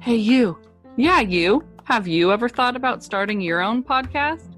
Hey, you. Yeah, you. Have you ever thought about starting your own podcast?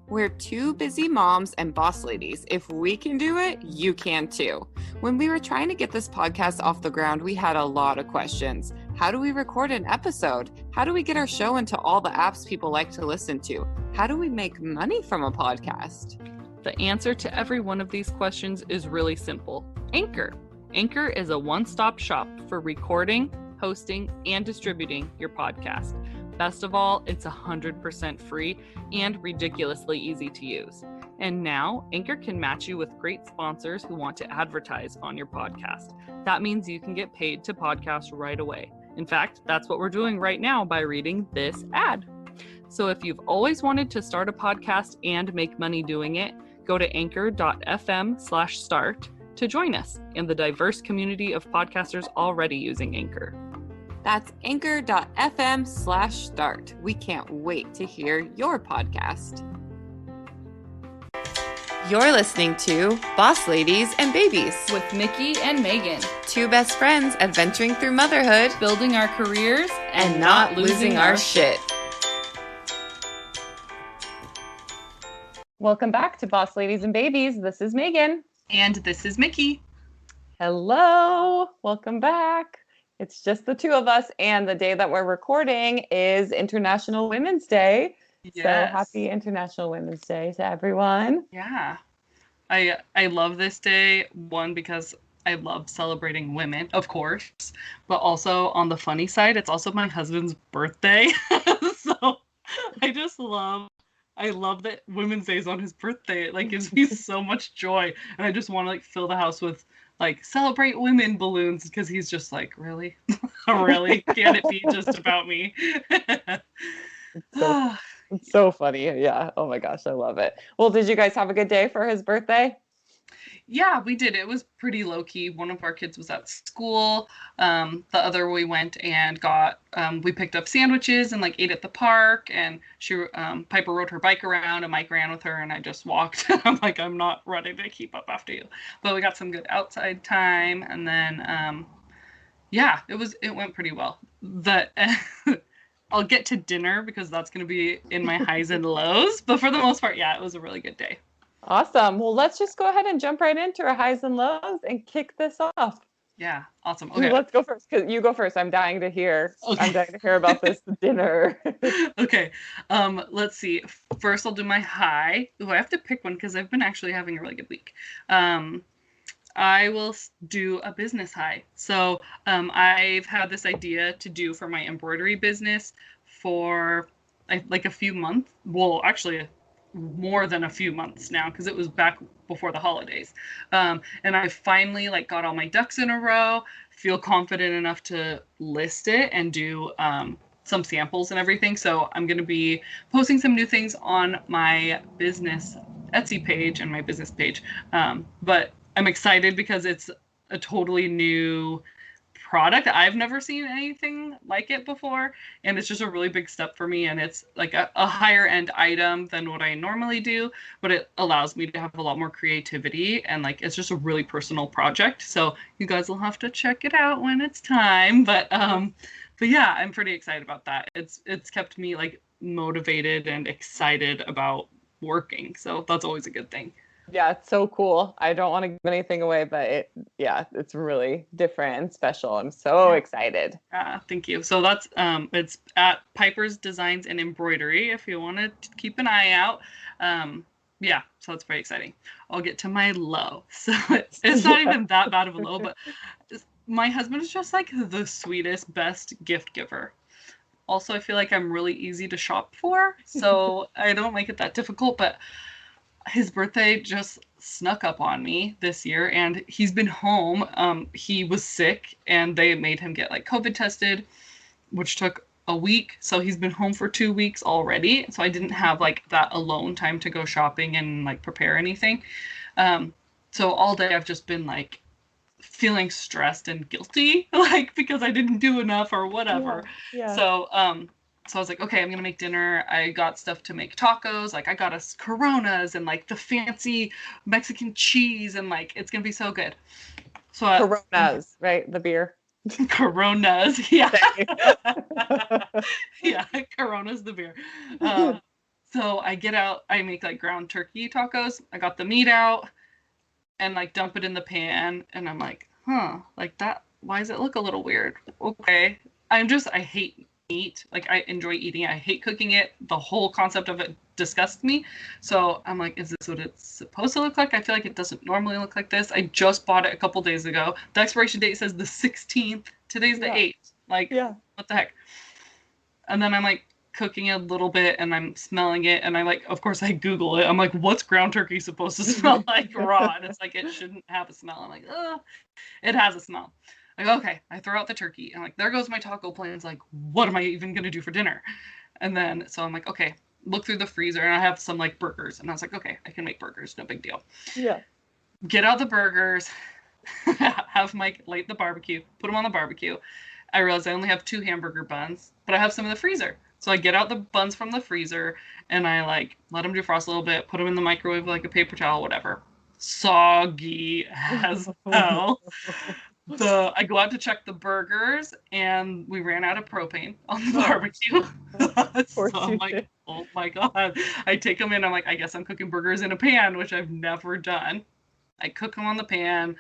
We're two busy moms and boss ladies. If we can do it, you can too. When we were trying to get this podcast off the ground, we had a lot of questions. How do we record an episode? How do we get our show into all the apps people like to listen to? How do we make money from a podcast? The answer to every one of these questions is really simple. Anchor. Anchor is a one-stop shop for recording, hosting, and distributing your podcast. Best of all, it's 100% free and ridiculously easy to use. And now, Anchor can match you with great sponsors who want to advertise on your podcast. That means you can get paid to podcast right away. In fact, that's what we're doing right now by reading this ad. So if you've always wanted to start a podcast and make money doing it, go to anchor.fm/start to join us and the diverse community of podcasters already using Anchor. That's anchor.fm/start. We can't wait to hear your podcast. You're listening to Boss Ladies and Babies With Mickey and Megan, two best friends adventuring through motherhood building our careers and not losing our shit. Welcome back to Boss Ladies and Babies. This is Megan. And this is Mickey. Hello. Welcome back. It's just the two of us, and the day that we're recording is International Women's Day. Yes. So happy International Women's Day to everyone. Yeah. I love this day, one, because I love celebrating women, of course, but also on the funny side, it's also my husband's birthday. So I love that Women's Day is on his birthday. It gives me so much joy. And I just want to fill the house with celebrate women balloons, because he's just really? Really? Can it be just about me? It's so funny. Yeah. Oh my gosh, I love it. Well, did you guys have a good day for his birthday? Yeah, we did. It was pretty low key. One of our kids was at school. The other, we went and we picked up sandwiches and ate at the park. And Piper rode her bike around and Mike ran with her and I just walked. I'm not ready to keep up after you. But we got some good outside time. And then, it went pretty well. I'll get to dinner because that's going to be in my highs and lows. But for the most part, yeah, it was a really good day. Awesome. Well, let's just go ahead and jump right into our highs and lows and kick this off. Yeah, awesome. Okay. Let's go first, because you go first. I'm dying to hear. Okay. I'm dying to hear about this dinner. Okay. Let's see. First, I'll do my high. Ooh, I have to pick one because I've been actually having a really good week. I will do a business high. So I've had this idea to do for my embroidery business for a few months. Well, actually, more than a few months now, because it was back before the holidays. And I finally got all my ducks in a row, feel confident enough to list it and do some samples and everything. So I'm going to be posting some new things on my business Etsy page and my business page. But I'm excited because it's a totally new product. I've never seen anything like it before, and it's just a really big step for me, and it's a higher end item than what I normally do, but it allows me to have a lot more creativity, and it's just a really personal project. So you guys will have to check it out when it's time, but yeah, I'm pretty excited about that. It's kept me motivated and excited about working, so that's always a good thing. Yeah, it's so cool. I don't want to give anything away, but it's really different and special. I'm so excited. Thank you. So that's it's at Piper's Designs and Embroidery if you want to keep an eye out. So that's very exciting. I'll get to my low. So it's not even that bad of a low, but my husband is just the sweetest, best gift giver. Also, I feel like I'm really easy to shop for, so I don't make it that difficult, but his birthday just snuck up on me this year, and he's been home. He was sick, and they made him get COVID tested, which took a week. So he's been home for 2 weeks already. So I didn't have that alone time to go shopping and prepare anything. So all day I've just been feeling stressed and guilty, because I didn't do enough or whatever. Yeah. So I was okay, I'm going to make dinner. I got stuff to make tacos. I got us Coronas and the fancy Mexican cheese, and it's going to be so good. So Coronas, right? The beer. Coronas. Yeah. Same. Yeah, Corona's the beer. So I get out, I make like ground turkey tacos. I got the meat out and like dump it in the pan. And I'm like, like that, why does it look a little weird? Okay. I hate meat. Like I enjoy eating it. I hate cooking it. The whole concept of it disgusts me. So I'm like, is this what it's supposed to look like? I feel like it doesn't normally look like this. I just bought it a couple days ago. The expiration date says the 16th. Today's the 8th. Like, what the heck? And then I'm like cooking it a little bit and I'm smelling it. And I like, of course, I Google it. I'm like, what's ground turkey supposed to smell like raw? And it's like, it shouldn't have a smell. I'm like, it has a smell. Like, okay, I throw out the turkey. And like, there goes my taco plans. Like, what am I even going to do for dinner? And then, so I'm like, okay, look through the freezer. And I have some like burgers. And I was like, okay, I can make burgers. No big deal. Yeah. Get out the burgers, have Mike light the barbecue, put them on the barbecue. I realized I only have 2 hamburger buns, but I have some in the freezer. So I get out the buns from the freezer and I like let them defrost a little bit, put them in the microwave like a paper towel, whatever. Soggy as hell. I go out to check the burgers and we ran out of propane on the barbecue. So I'm like, oh my God. I take them in. I'm like, I guess I'm cooking burgers in a pan, which I've never done. I cook them on the pan.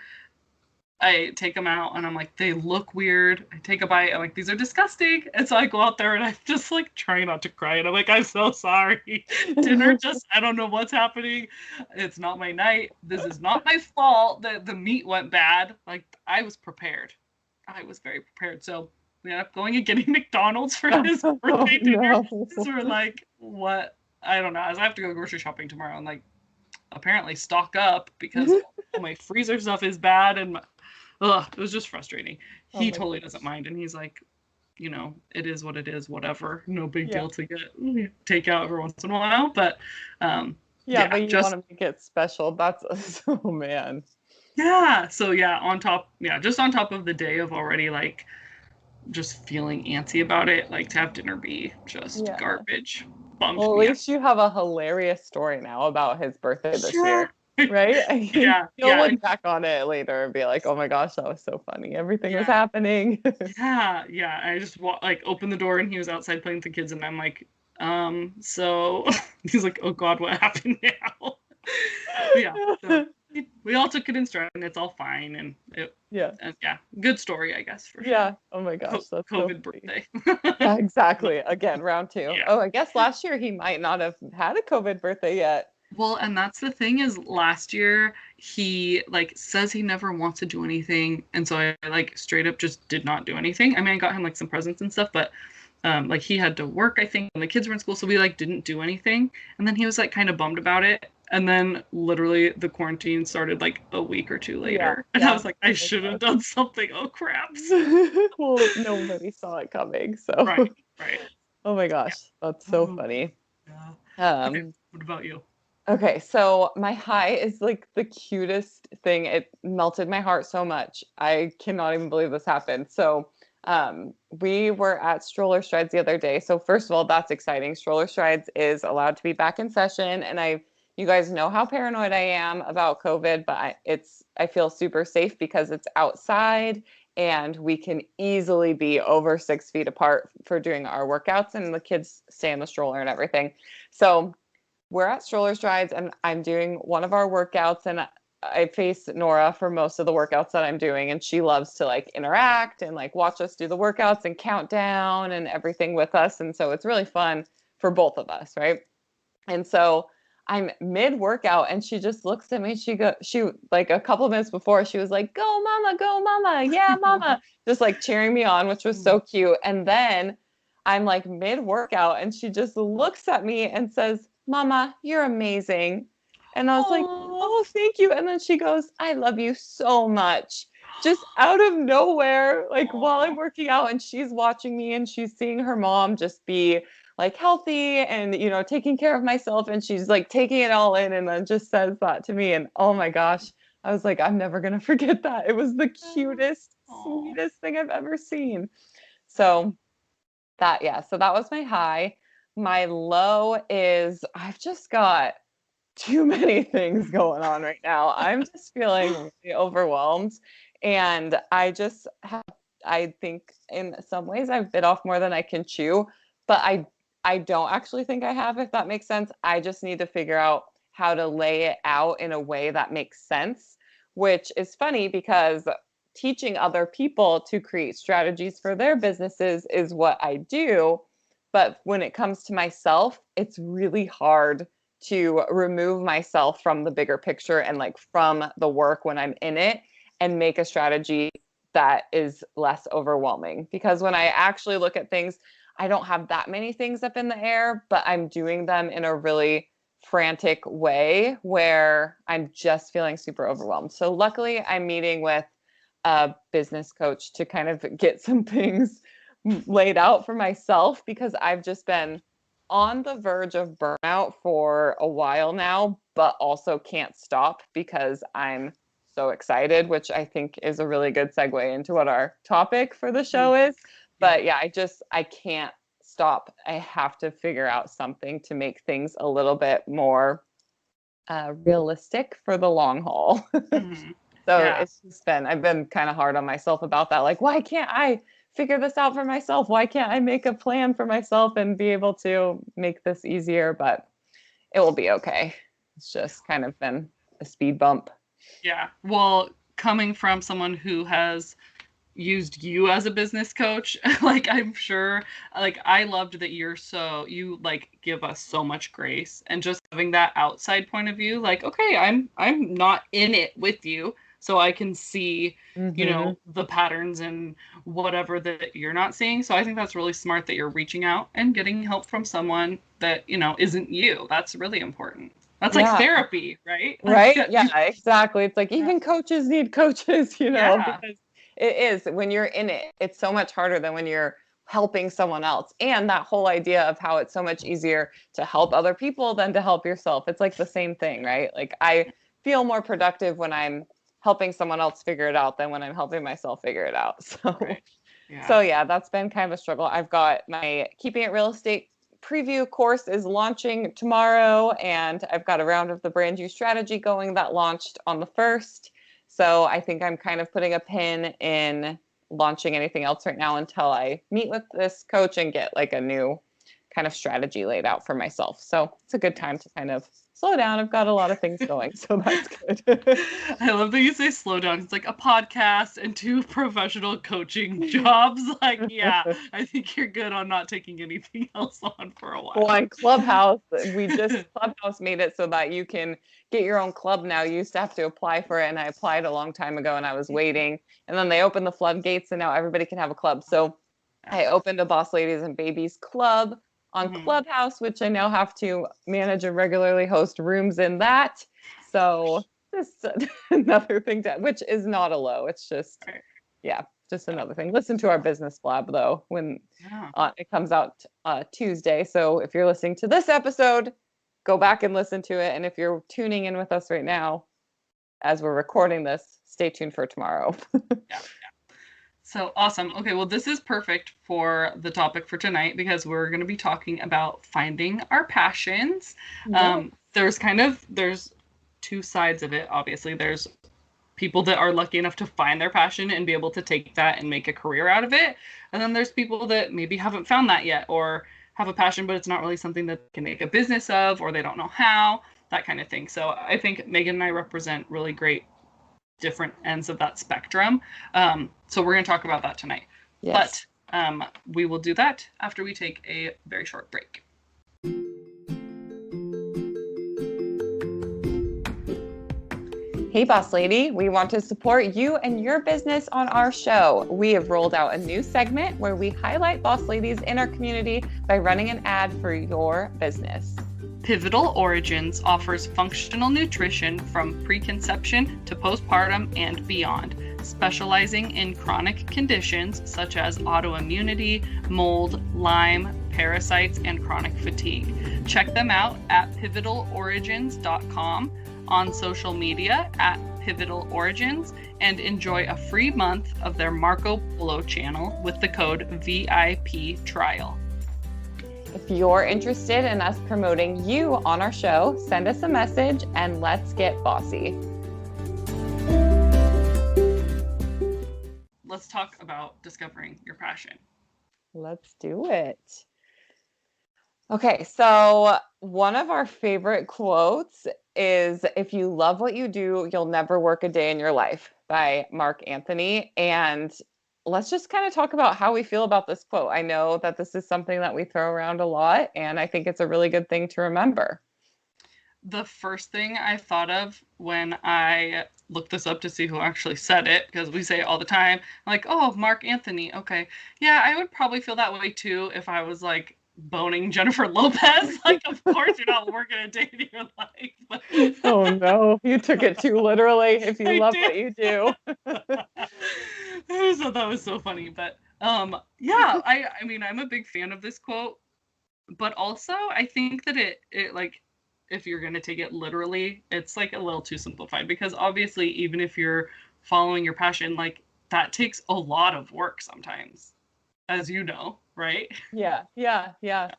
I take them out and I'm like, they look weird. I take a bite. I'm like, these are disgusting. And so I go out there and I'm just like trying not to cry. And I'm like, I'm so sorry. Dinner just, I don't know what's happening. It's not my night. This is not my fault that the meat went bad. Like, I was prepared. I was very prepared. So we ended up going and getting McDonald's for his birthday dinner. So we're like, what? I don't know. I have to go grocery shopping tomorrow and like apparently stock up because my freezer stuff is bad and it was just frustrating. He totally doesn't mind, and he's like, you know, it is what it is, whatever. No big deal to get takeout every once in a while, but but you want to make it special. That's oh man. Yeah. So just on top of the day of already like just feeling antsy about it, like to have dinner be just garbage. Bummed well, at least you have a hilarious story now about his birthday this year. Right? You'll look back on it later and be like, oh my gosh, that was so funny. Everything was happening. I just opened the door and he was outside playing with the kids and I'm like, so he's like, oh God, what happened now? So we all took it in stride and it's all fine and good story, I guess, for sure. Oh my gosh, that's COVID birthday. Yeah, exactly. Again, round 2. Oh, I guess last year he might not have had a COVID birthday yet. Well, and that's the thing is last year he like says he never wants to do anything. And so I like straight up just did not do anything. I mean, I got him like some presents and stuff, but like he had to work, I think, and the kids were in school. So we like didn't do anything. And then he was like kind of bummed about it. And then literally the quarantine started like a week or 2 later. And I was like, I should have done something. Oh, craps. Well, nobody saw it coming. So Right. Oh my gosh. That's so funny. Yeah. Okay, what about you? Okay, so my high is like the cutest thing. It melted my heart so much. I cannot even believe this happened. So we were at Stroller Strides the other day. So first of all, that's exciting. Stroller Strides is allowed to be back in session. And you guys know how paranoid I am about COVID, but I feel super safe because it's outside and we can easily be over 6 feet apart for doing our workouts and the kids stay in the stroller and everything. So we're at Stroller Strides and I'm doing one of our workouts and I face Nora for most of the workouts that I'm doing and she loves to like interact and like watch us do the workouts and count down and everything with us. And so it's really fun for both of us, right? And so I'm mid workout and she just looks at me. She like a couple of minutes before she was like, go mama, yeah, mama, just like cheering me on, which was so cute. And then I'm like mid workout and she just looks at me and says, Mama, you're amazing. And I was like, oh, thank you. And then she goes, I love you so much. Just out of nowhere, like while I'm working out and she's watching me and she's seeing her mom just be like healthy and, you know, taking care of myself. And she's like taking it all in and then just says that to me. And oh my gosh, I was like, I'm never going to forget that. It was the cutest, sweetest thing I've ever seen. So that was my high. My low is I've just got too many things going on right now. I'm just feeling really overwhelmed and I I think in some ways I've bit off more than I can chew, but I don't actually think I have, if that makes sense. I just need to figure out how to lay it out in a way that makes sense, which is funny because teaching other people to create strategies for their businesses is what I do. But when it comes to myself, it's really hard to remove myself from the bigger picture and like from the work when I'm in it and make a strategy that is less overwhelming. Because when I actually look at things, I don't have that many things up in the air, but I'm doing them in a really frantic way where I'm just feeling super overwhelmed. So luckily I'm meeting with a business coach to kind of get some things laid out for myself, because I've just been on the verge of burnout for a while now, but also can't stop because I'm so excited, which I think is a really good segue into what our topic for the show is. But yeah, I can't stop. I have to figure out something to make things a little bit more realistic for the long haul. Mm-hmm. So it's just I've been kind of hard on myself about that. Like, why can't I figure this out for myself? Why can't I make a plan for myself and be able to make this easier? But it will be okay. It's just kind of been a speed bump. Yeah. Well, coming from someone who has used you as a business coach, like I'm sure, like I loved that you like give us so much grace, and just having that outside point of view, like, okay, I'm not in it with you, so I can see, you know, the patterns and whatever that you're not seeing. So I think that's really smart that you're reaching out and getting help from someone that, you know, isn't you. That's really important. That's like therapy, right? Right? Yeah, exactly. It's like even coaches need coaches, you know, because it is, when you're in it, it's so much harder than when you're helping someone else. And that whole idea of how it's so much easier to help other people than to help yourself. It's like the same thing, right? Like I feel more productive when I'm helping someone else figure it out than when I'm helping myself figure it out. So, so yeah, that's been kind of a struggle. I've got my Keeping It Real Estate preview course is launching tomorrow, and I've got a round of the brand new strategy going that launched on the 1st. So I think I'm kind of putting a pin in launching anything else right now until I meet with this coach and get like a new kind of strategy laid out for myself. So it's a good time to kind of slow down. I've got a lot of things going, so that's good. I love that you say slow down. It's like a podcast and 2 professional coaching jobs. Like, yeah, I think you're good on not taking anything else on for a while. Well, on Clubhouse, Clubhouse made it so that you can get your own club now. You used to have to apply for it, and I applied a long time ago, and I was waiting. And then they opened the floodgates, and now everybody can have a club. So I opened a Boss Ladies and Babies club on Clubhouse, which I now have to manage and regularly host rooms in that. So just another thing which is not a low. It's just, just another thing. Listen to our business blab though, when it comes out Tuesday. So if you're listening to this episode, go back and listen to it. And if you're tuning in with us right now, as we're recording this, stay tuned for tomorrow. So awesome. Okay, well, this is perfect for the topic for tonight because we're going to be talking about finding our passions. There's 2 sides of it. Obviously, there's people that are lucky enough to find their passion and be able to take that and make a career out of it. And then there's people that maybe haven't found that yet, or have a passion, but it's not really something that they can make a business of, or they don't know how, that kind of thing. So I think Megan and I represent really great different ends of that spectrum. So we're going to talk about that tonight. Yes. But we will do that after we take a very short break. Hey, Boss Lady, we want to support you and your business on our show. We have rolled out a new segment where we highlight Boss Ladies in our community by running an ad for your business. Pivotal Origins offers functional nutrition from preconception to postpartum and beyond, specializing in chronic conditions such as autoimmunity, mold, Lyme, parasites, and chronic fatigue. Check them out at pivotalorigins.com, on social media at Pivotal Origins, and enjoy a free month of their Marco Polo channel with the code VIP Trial. If you're interested in us promoting you on our show, send us a message and let's get bossy. let's talk about discovering your passion. Let's do it. Okay, so one of our favorite quotes is, "If you love what you do, you'll never work a day in your life," by Mark Anthony. And let's just kind of talk about how we feel about this quote. I know that this is something that we throw around a lot, and I think it's a really good thing to remember. The first thing I thought of when I looked this up to see who actually said it, because we say it all the time, like, oh, Mark Anthony. Okay. Yeah, I would probably feel that way too if I was like boning Jennifer Lopez. Like, of course you're not working a day in your life. But Oh no, you took it too literally. If you I love did. what you do. So that was so funny. But yeah, I mean, I'm a big fan of this quote, but also I think that it like, if you're going to take it literally, it's like a little too simplified, because obviously even if you're following your passion, like that takes a lot of work sometimes, as you know, right? Yeah, yeah, yeah.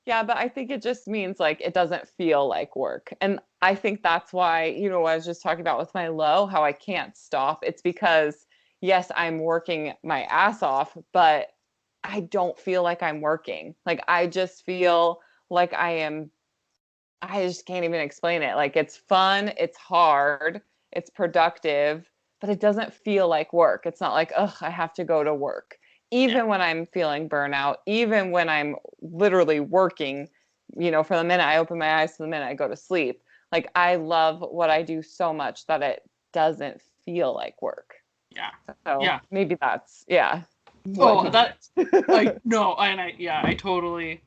Yeah, but I think it just means like it doesn't feel like work. And I think that's why, what I was just talking about with my low, how I can't stop. It's because, yes, I'm working my ass off, but I don't feel like I'm working. Like I just feel like I just can't even explain it. Like it's fun, it's hard, it's productive, but it doesn't feel like work. It's not like, ugh, I have to go to work. Yeah. Even when I'm feeling burnout, even when I'm literally working, from the minute I open my eyes to the minute I go to sleep. Like I love what I do so much that it doesn't feel like work. Yeah. So Yeah. maybe that's, yeah. Oh, that I no, and I totally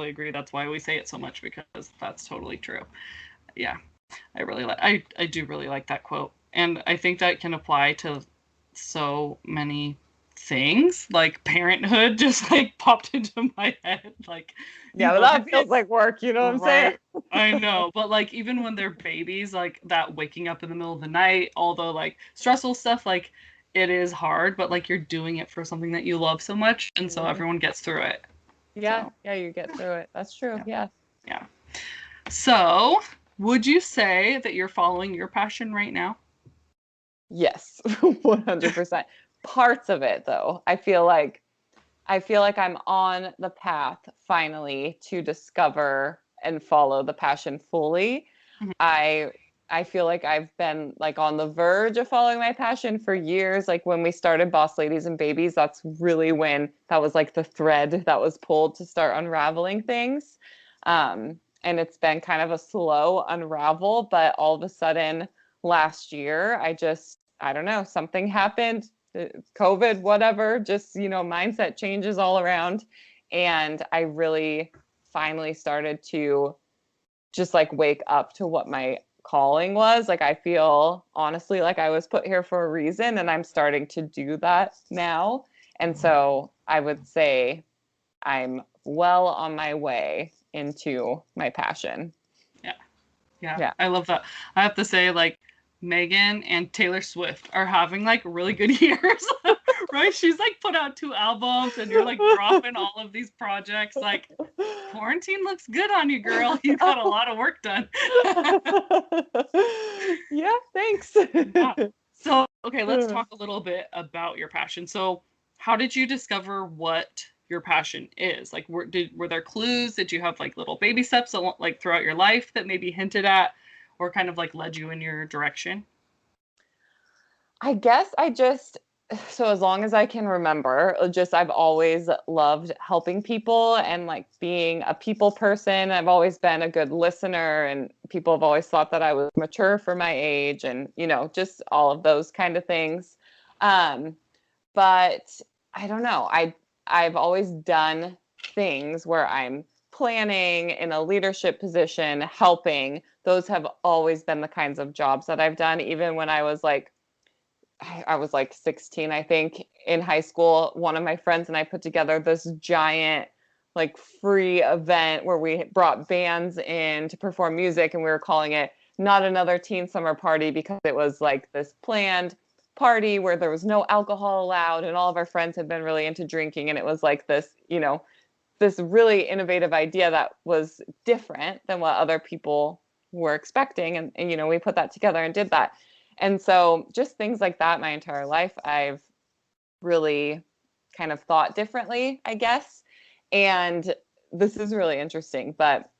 agree. That's why we say it so much, because that's totally true. Yeah. I do really like that quote. And I think that can apply to so many things. Like parenthood just like popped into my head. Like you Yeah, but love your that feels kids, like work, you know what I'm saying? right? I know. But like even when they're babies, like that waking up in the middle of the night, all the like stressful stuff, like it is hard, but like you're doing it for something that you love so much, and so Mhm. everyone gets through it. Yeah, So yeah, you get through it. That's true. yeah. Yeah. Yeah. So would you say that you're following your passion right now? Yes, 100%. Parts of it though. I feel like I'm on the path finally to discover and follow the passion fully. Mhm. I I feel like I've been like on the verge of following my passion for years. Like when we started Boss Ladies and Babies, that's really when that was like the thread that was pulled to start unraveling things. And it's been kind of a slow unravel, but all of a sudden last year, I don't know, something happened, COVID, whatever, just, mindset changes all around. And I really finally started to just like wake up to what my calling was. Like I feel honestly like I was put here for a reason, and I'm starting to do that now. And so I would say I'm well on my way into my passion. Yeah. Yeah. Yeah. I love that. I have to say, like, Megan and Taylor Swift are having like really good years, right? She's like put out 2 albums, and you're like dropping all of these projects. Like, quarantine looks good on you, girl. You got a lot of work done. Yeah, thanks. Yeah. So, okay, let's talk a little bit about your passion. So, how did you discover what your passion is? Like, were there clues? Did you have like little baby steps like throughout your life that maybe hinted at or kind of like led you in your direction? I guess so as long as I can remember, I've always loved helping people and like being a people person. I've always been a good listener, and people have always thought that I was mature for my age, and just all of those kind of things. Um, but I don't know. I've always done things where I'm planning in a leadership position, helping. Those have always been the kinds of jobs that I've done, even when I was like 16, I think, in high school. One of my friends and I put together this giant, like, free event where we brought bands in to perform music, and we were calling it Not Another Teen Summer Party, because it was like this planned party where there was no alcohol allowed, and all of our friends had been really into drinking. And it was like this really innovative idea that was different than what other people were expecting. And we put that together and did that. And so just things like that my entire life, I've really kind of thought differently, I guess. And this is really interesting, but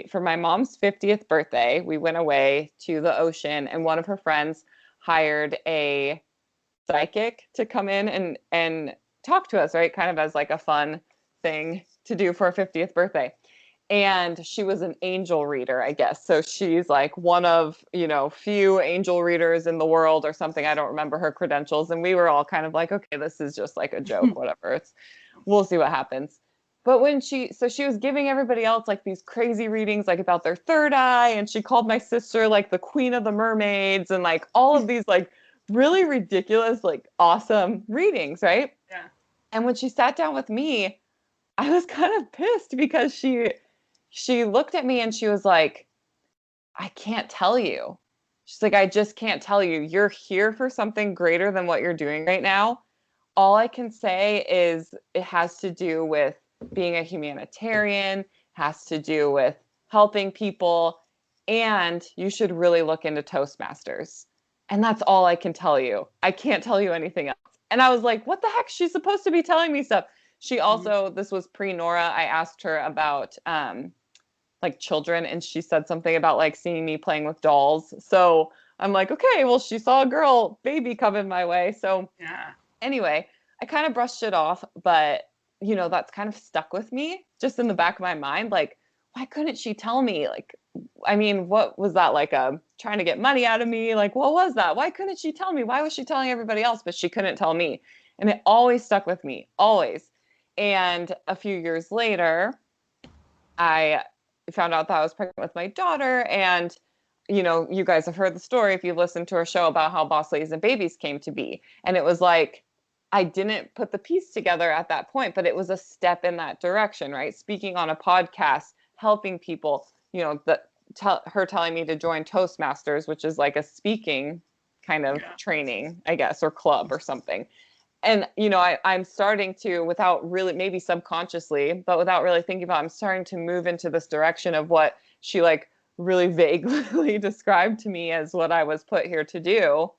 for my mom's 50th birthday, we went away to the ocean, and one of her friends hired a psychic to come in and talk to us, right? Kind of as like a fun thing to do for a 50th birthday. And she was an angel reader, I guess. So she's like one of, few angel readers in the world or something. I don't remember her credentials. And we were all kind of like, okay, this is just like a joke, whatever. We'll see what happens. But so she was giving everybody else like these crazy readings, like about their third eye. And she called my sister like the queen of the mermaids and like all of these like really ridiculous, like awesome readings, right? Yeah. And when she sat down with me, I was kind of pissed because she looked at me and she was like, I can't tell you. She's like, I just can't tell you. You're here for something greater than what you're doing right now. All I can say is it has to do with being a humanitarian, has to do with helping people, and you should really look into Toastmasters. And that's all I can tell you. I can't tell you anything else. And I was like, what the heck? She's supposed to be telling me stuff. She also, this was pre-Nora, I asked her about like children, and she said something about like seeing me playing with dolls. So I'm like, okay, well, she saw a girl baby coming my way. So Yeah. anyway, I kind of brushed it off, but that's kind of stuck with me just in the back of my mind. Like, why couldn't she tell me? Like, I mean, what was that, like trying to get money out of me? Like, what was that? Why couldn't she tell me? Why was she telling everybody else, but she couldn't tell me? And it always stuck with me, always. And a few years later, I found out that I was pregnant with my daughter. And, you guys have heard the story if you've listened to our show about how Boss Ladies and Babies came to be. And it was like, I didn't put the piece together at that point, but it was a step in that direction, right? Speaking on a podcast, helping people, her telling me to join Toastmasters, which is like a speaking kind of training, I guess, or club or something. And, I'm starting to, without really, maybe subconsciously, but without really thinking about it, I'm starting to move into this direction of what she like really vaguely described to me as what I was put here to do.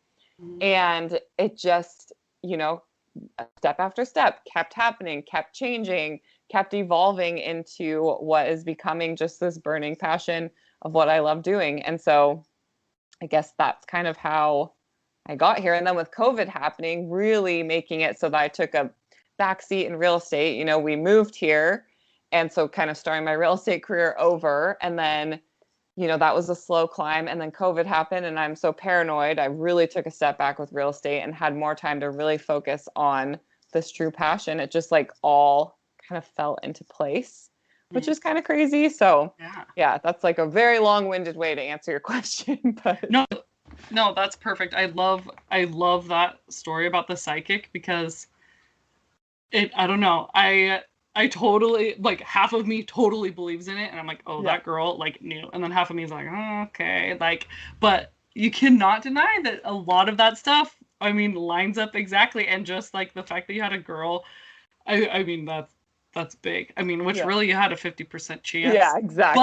And it just, step after step kept happening, kept changing, kept evolving into what is becoming just this burning passion of what I love doing. And so I guess that's kind of how I got here. And then with COVID happening, really making it so that I took a backseat in real estate. We moved here. And so kind of starting my real estate career over. And then, that was a slow climb. And then COVID happened and I'm so paranoid. I really took a step back with real estate and had more time to really focus on this true passion. It just like all kind of fell into place, which is kind of crazy. So yeah, that's like a very long-winded way to answer your question. But No, that's perfect. I love that story about the psychic because I don't know. I totally, like, half of me totally believes in it and I'm like, oh, that girl like knew. And then half of me is like, oh, okay, like, but you cannot deny that a lot of that stuff, I mean, lines up exactly. And just like the fact that you had a girl, I mean, that's big. I mean, which really you had a 50% chance. Yeah, exactly.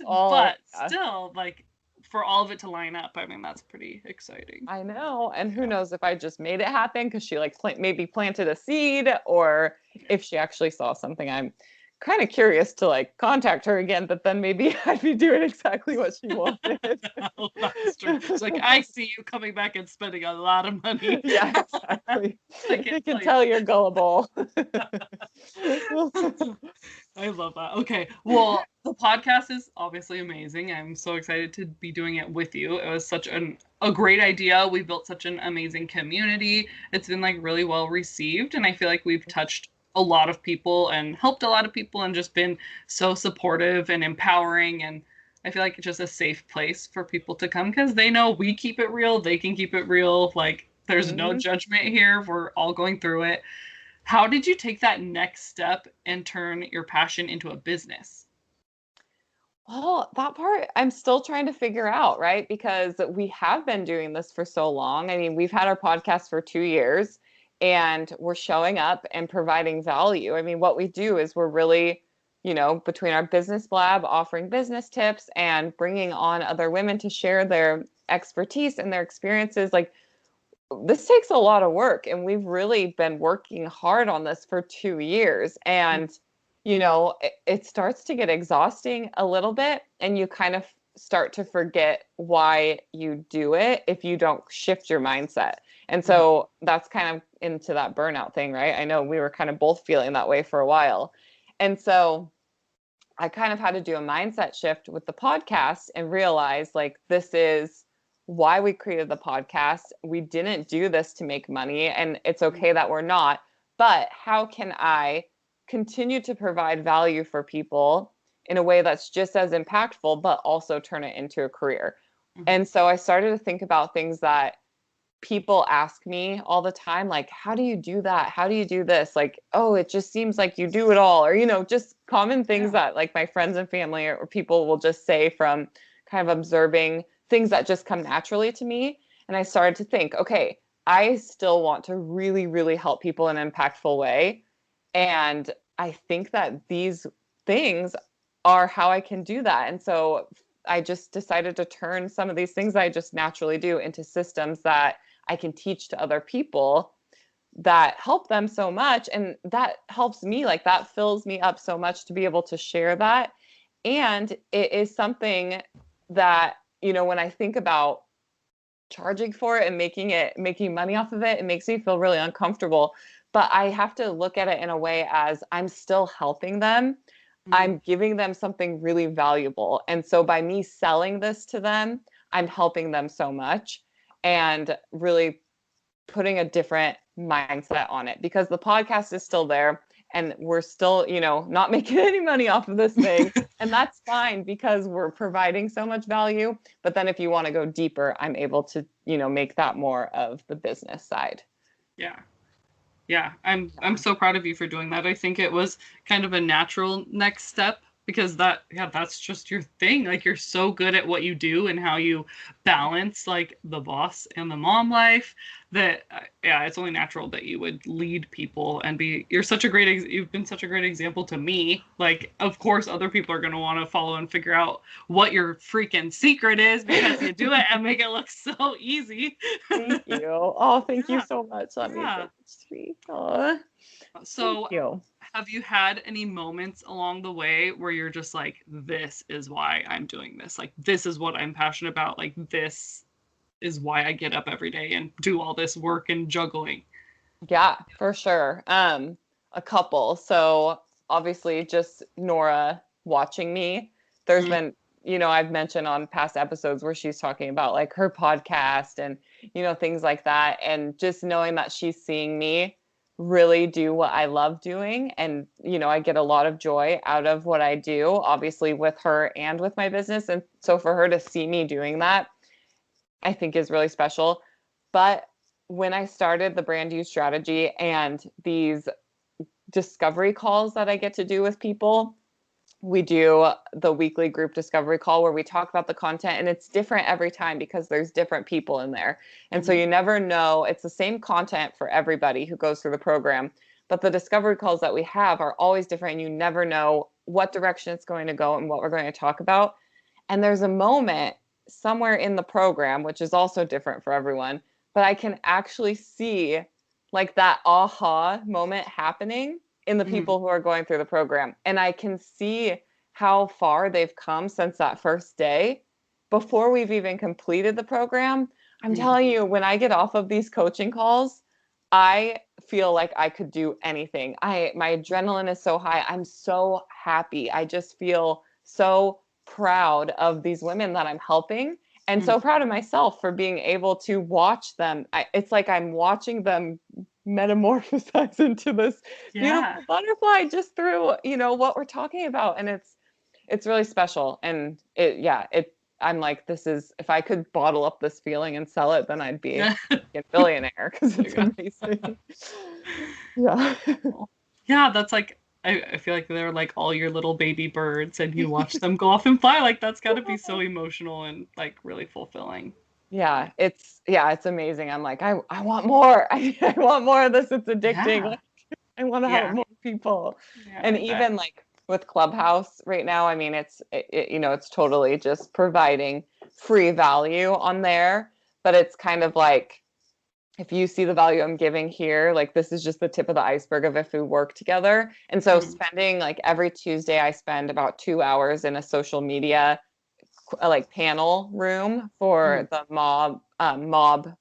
But still, like, for all of it to line up, I mean, that's pretty exciting. I know. And who knows if I just made it happen because she like maybe planted a seed, or if she actually saw something. I'm kind of curious to like contact her again, but then maybe I'd be doing exactly what she wanted. That's true. It's like, I see you coming back and spending a lot of money. Yeah, exactly. I can tell you're gullible. I love that. Okay. Well, the podcast is obviously amazing. I'm so excited to be doing it with you. It was such a great idea. We built such an amazing community. It's been like really well received. And I feel like we've touched a lot of people and helped a lot of people and just been so supportive and empowering. And I feel like it's just a safe place for people to come because they know we keep it real. They can keep it real. Like, there's no judgment here. We're all going through it. How did you take that next step and turn your passion into a business? Well, that part I'm still trying to figure out, right? Because we have been doing this for so long. I mean, we've had our podcast for 2 years and we're showing up and providing value. I mean, what we do is we're really, between our business blab, offering business tips and bringing on other women to share their expertise and their experiences. Like, this takes a lot of work, and we've really been working hard on this for 2 years. And, it starts to get exhausting a little bit, and you kind of start to forget why you do it if you don't shift your mindset. And so that's kind of into that burnout thing, right? I know we were kind of both feeling that way for a while. And so I kind of had to do a mindset shift with the podcast and realize like this is why we created the podcast. We didn't do this to make money, and it's okay that we're not, but how can I continue to provide value for people in a way that's just as impactful, but also turn it into a career? And so I started to think about things that people ask me all the time, like, how do you do that? How do you do this? Like, oh, it just seems like you do it all. Or, just common things that like my friends and family or people will just say from kind of observing things that just come naturally to me. And I started to think, okay, I still want to really, really help people in an impactful way. And I think that these things are how I can do that. And so I just decided to turn some of these things I just naturally do into systems that I can teach to other people that help them so much. And that helps me, like that fills me up so much to be able to share that. And it is something that, when I think about charging for it and making money off of it, it makes me feel really uncomfortable. But I have to look at it in a way as I'm still helping them. I'm giving them something really valuable. And so by me selling this to them, I'm helping them so much and really putting a different mindset on it, because the podcast is still there and we're still, not making any money off of this thing. And that's fine because we're providing so much value. But then if you want to go deeper, I'm able to, make that more of the business side. Yeah. Yeah, I'm so proud of you for doing that. I think it was kind of a natural next step because that's just your thing. Like you're so good at what you do and how you balance like the boss and the mom life that it's only natural that you would lead people and you've been such a great example to me. Like of course other people are going to want to follow and figure out what your freaking secret is because you do it and make it look so easy. Thank you. Oh, thank you so much. That means so sweet. Aww. So have you had any moments along the way where you're just like, this is why I'm doing this? Like, this is what I'm passionate about. Like, this is why I get up every day and do all this work and juggling. Yeah, for sure. A couple. So obviously just Nora watching me. There's been, I've mentioned on past episodes where she's talking about like her podcast and, things like that. And just knowing that she's seeing me really do what I love doing. And, I get a lot of joy out of what I do, obviously with her and with my business. And so for her to see me doing that, I think is really special. But when I started the brand use strategy and these discovery calls that I get to do with people, we do the weekly group discovery call where we talk about the content, and it's different every time because there's different people in there. And so you never know, it's the same content for everybody who goes through the program, but the discovery calls that we have are always different, and you never know what direction it's going to go and what we're going to talk about. And there's a moment somewhere in the program, which is also different for everyone, but I can actually see like that aha moment happening in the people who are going through the program. And I can see how far they've come since that first day before we've even completed the program. I'm telling you, when I get off of these coaching calls, I feel like I could do anything. My adrenaline is so high. I'm so happy. I just feel so proud of these women that I'm helping, and so proud of myself for being able to watch them. It's like I'm watching them metamorphosize into this beautiful butterfly just through, what we're talking about. And it's really special. And I'm like, this is, if I could bottle up this feeling and sell it, then I'd be a billionaire because it's amazing. Yeah, that's like, I feel like they're like all your little baby birds and you watch them go off and fly. Like that's got to be so emotional and like really fulfilling. Yeah, it's amazing. I'm like, I want more. I want more of this. It's addicting. Like, I want to help more people. And even like with Clubhouse right now, I mean, it's totally just providing free value on there, but it's kind of like, if you see the value I'm giving here, like this is just the tip of the iceberg of if we work together. And so spending like every Tuesday, I spend about 2 hours in a social media like panel room for the Mob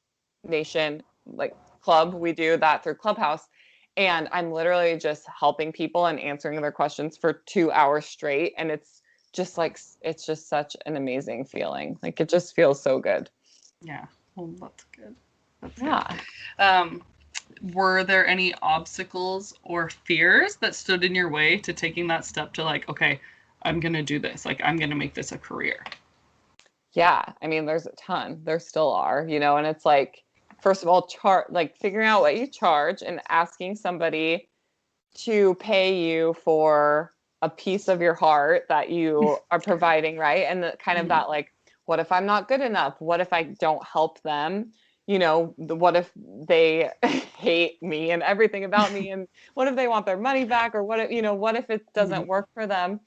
Nation like club. We do that through Clubhouse. And I'm literally just helping people and answering their questions for 2 hours straight. And it's just such an amazing feeling. Like it just feels so good. Yeah. Well, that's good. That's Yeah. good. Were there any obstacles or fears that stood in your way to taking that step to like, okay, I'm going to do this. Like, I'm going to make this a career? Yeah. I mean, there's a ton. There still are, and it's like, first of all, like figuring out what you charge and asking somebody to pay you for a piece of your heart that you are providing, right? And the kind of that like, what if I'm not good enough? What if I don't help them? What if they hate me and everything about me? And what if they want their money back? Or what if it doesn't work for them?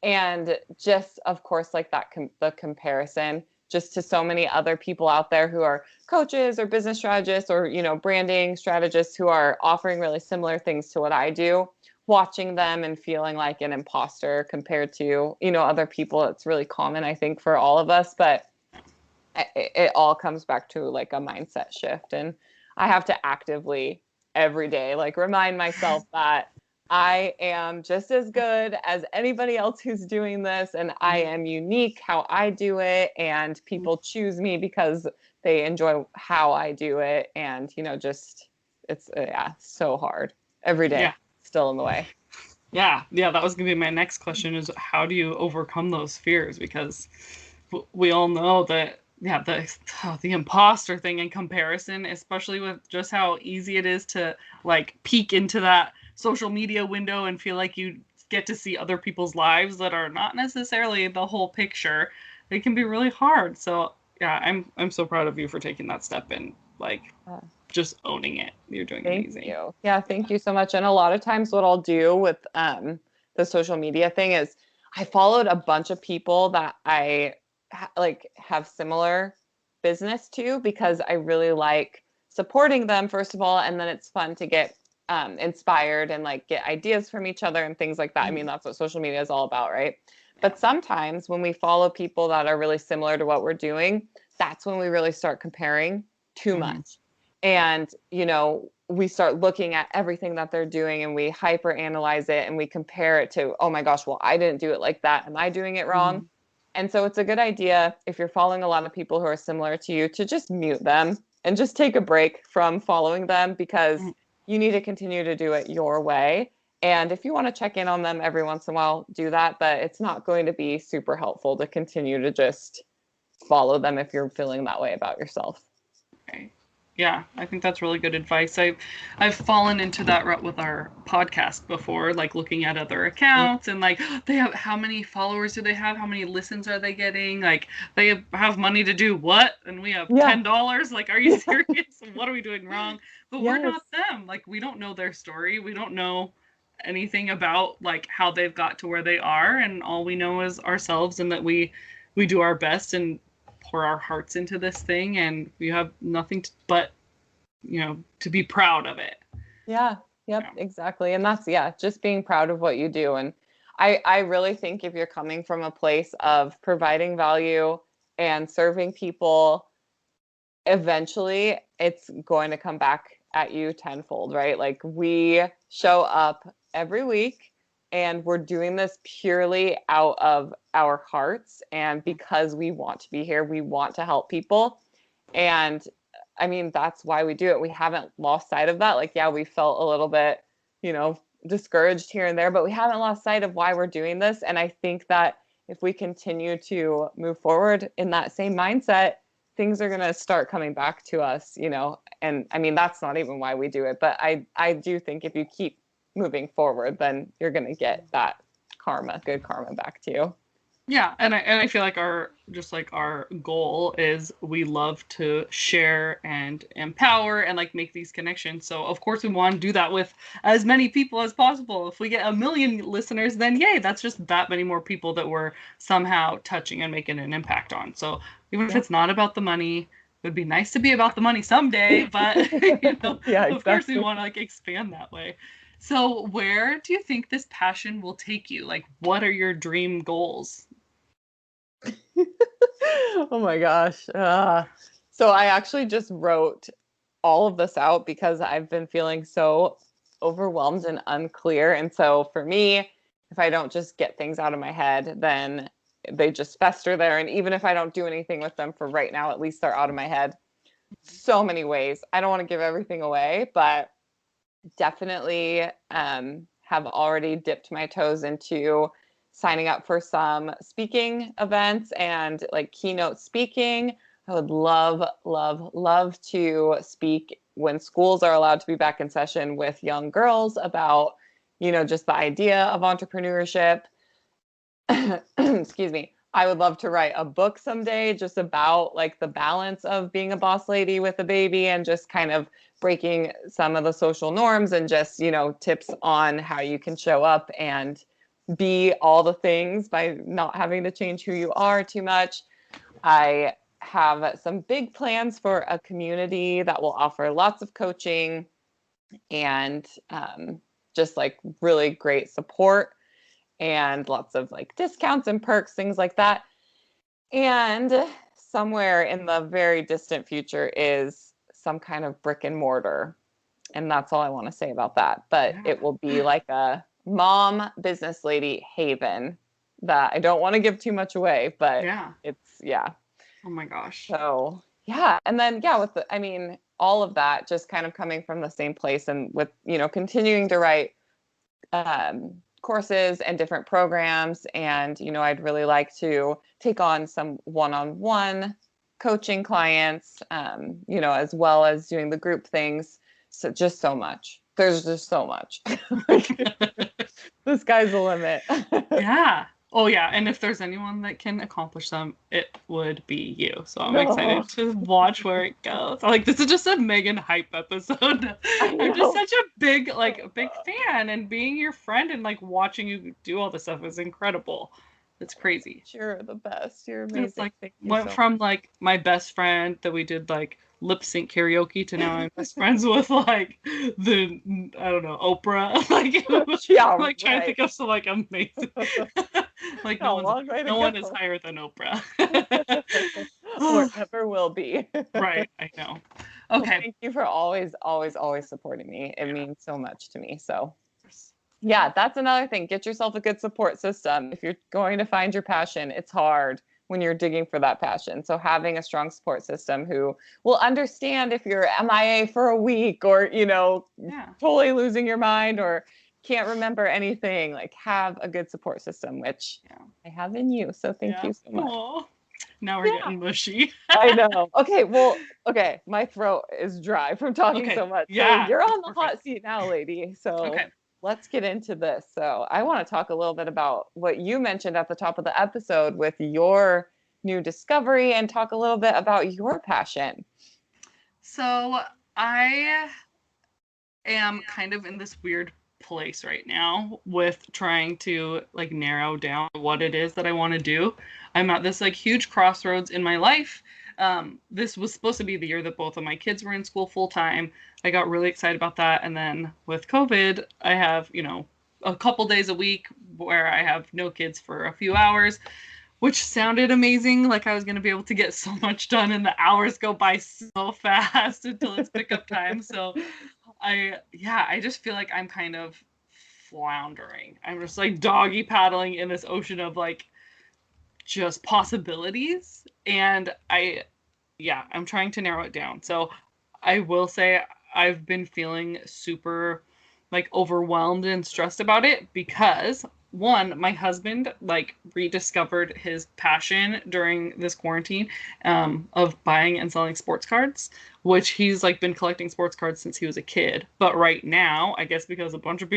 And just, of course, like that, the comparison just to so many other people out there who are coaches or business strategists or, branding strategists who are offering really similar things to what I do, watching them and feeling like an imposter compared to, other people. It's really common, I think, for all of us, but it all comes back to like a mindset shift. And I have to actively every day, like remind myself that I am just as good as anybody else who's doing this. And I am unique how I do it. And people choose me because they enjoy how I do it. And, it's so hard every day, still in the way. Yeah. That was going to be my next question is how do you overcome those fears? Because we all know that, the imposter thing in comparison, especially with just how easy it is to like peek into that social media window and feel like you get to see other people's lives that are not necessarily the whole picture. It can be really hard. So yeah, I'm so proud of you for taking that step and like just owning it. You're doing amazing. Thank you. Yeah, thank you so much. And a lot of times what I'll do with the social media thing is I followed a bunch of people that I have similar business to because I really like supporting them, first of all, and then it's fun to get inspired and like get ideas from each other and things like that. I mean, that's what social media is all about, right? But sometimes when we follow people that are really similar to what we're doing, that's when we really start comparing too much. And, we start looking at everything that they're doing and we hyper analyze it and we compare it to, oh my gosh, well, I didn't do it like that. Am I doing it wrong? And so it's a good idea if you're following a lot of people who are similar to you to just mute them and just take a break from following them because you need to continue to do it your way. And if you want to check in on them every once in a while, do that. But it's not going to be super helpful to continue to just follow them if you're feeling that way about yourself. Okay. Yeah, I think that's really good advice. I've fallen into that rut with our podcast before, like looking at other accounts and like they have how many followers do they have? How many listens are they getting? Like they have money to do what? And we have $10. Like, are you serious? What are we doing wrong? But we're not them. Like we don't know their story. We don't know anything about like how they've got to where they are, and all we know is ourselves and that we do our best and pour our hearts into this thing, and we have nothing but to be proud of it. Exactly. And that's just being proud of what you do. And I really think if you're coming from a place of providing value and serving people, eventually it's going to come back at you tenfold, right? Like we show up every week and we're doing this purely out of our hearts. And because we want to be here, we want to help people. And I mean, that's why we do it. We haven't lost sight of that. Like, we felt a little bit, discouraged here and there, but we haven't lost sight of why we're doing this. And I think that if we continue to move forward in that same mindset, things are going to start coming back to us, and I mean, that's not even why we do it. But I do think if you keep moving forward, then you're going to get that good karma back to you. Yeah, and I feel like our goal is we love to share and empower and like make these connections. So of course we want to do that with as many people as possible. If we get 1 million listeners, then yay, that's just that many more people that we're somehow touching and making an impact on. So even if it's not about the money, would be nice to be about the money someday, but Yeah, of course we exactly. want to like expand that way. So where do you think this passion will take you? Like, what are your dream goals? Oh my gosh. So I actually just wrote all of this out because I've been feeling so overwhelmed and unclear. And so for me, if I don't just get things out of my head, then they just fester there. And even if I don't do anything with them for right now, at least they're out of my head. So many ways. I don't want to give everything away, but definitely have already dipped my toes into signing up for some speaking events and like keynote speaking. I would love, love, love to speak when schools are allowed to be back in session with young girls about, just the idea of entrepreneurship. Excuse me. I would love to write a book someday just about like the balance of being a boss lady with a baby and just kind of breaking some of the social norms and just, tips on how you can show up and be all the things by not having to change who you are too much. I have some big plans for a community that will offer lots of coaching and just like really great support and lots of like discounts and perks, things like that. And somewhere in the very distant future is some kind of brick and mortar. And that's all I want to say about that. But Yeah. it will be like a mom business lady haven that I don't want to give too much away, but Yeah. yeah. Oh my gosh. So yeah. And then, yeah, all of that just kind of coming from the same place and with, continuing to write courses and different programs. And, I'd really like to take on some one-on-one coaching clients, as well as doing the group things. So just so much. There's just so much. The sky's the limit. Yeah. Oh yeah. And if there's anyone that can accomplish them, it would be you. So I'm No, excited to watch where it goes. Like this is just a Megan hype episode. I I'm just know. such a big fan, and being your friend and like watching you do all this stuff is incredible. It's crazy. You're the best. You're It's amazing. like Thank you went so much. from like my best friend that we did like lip sync karaoke to now I'm best friends with like the I don't know Oprah like Yeah, like trying to right. think of some like amazing like A long way to no one is go. higher than Oprah. Or ever will be. Right, I know. Well, Okay. thank you for always, always, always supporting me. It means so much to me. So, yeah, that's another thing. Get yourself a good support system. If you're going to find your passion, it's hard when you're digging for that passion. So, having a strong support system who will understand if you're MIA for a week or, Yeah. totally losing your mind or can't remember anything, like have a good support system, which Yeah. I have in you. So, thank Yeah. you so much. Oh. Now we're Yeah. getting mushy. I know. Okay, well, okay, my throat is dry from talking Okay. so much. So Yeah. you're That's on the perfect. hot seat now, lady. So Okay. let's get into this. So I want to talk a little bit about what you mentioned at the top of the episode with your new discovery and talk a little bit about your passion. So I am kind of in this weird place right now with trying to like narrow down what it is that I want to do. I'm at this like huge crossroads in my life. This was supposed to be the year that both of my kids were in school full time. I got really excited about that. And then with COVID, I have, a couple days a week where I have no kids for a few hours, which sounded amazing. Like I was going to be able to get so much done and the hours go by so fast until it's pickup time. So I just feel like I'm kind of floundering. I'm just like doggy paddling in this ocean of like just possibilities. And I'm trying to narrow it down. So I will say I've been feeling super like overwhelmed and stressed about it because one, my husband like rediscovered his passion during this quarantine of buying and selling sports cards, which he's like been collecting sports cards since he was a kid. But right now, I guess because a bunch of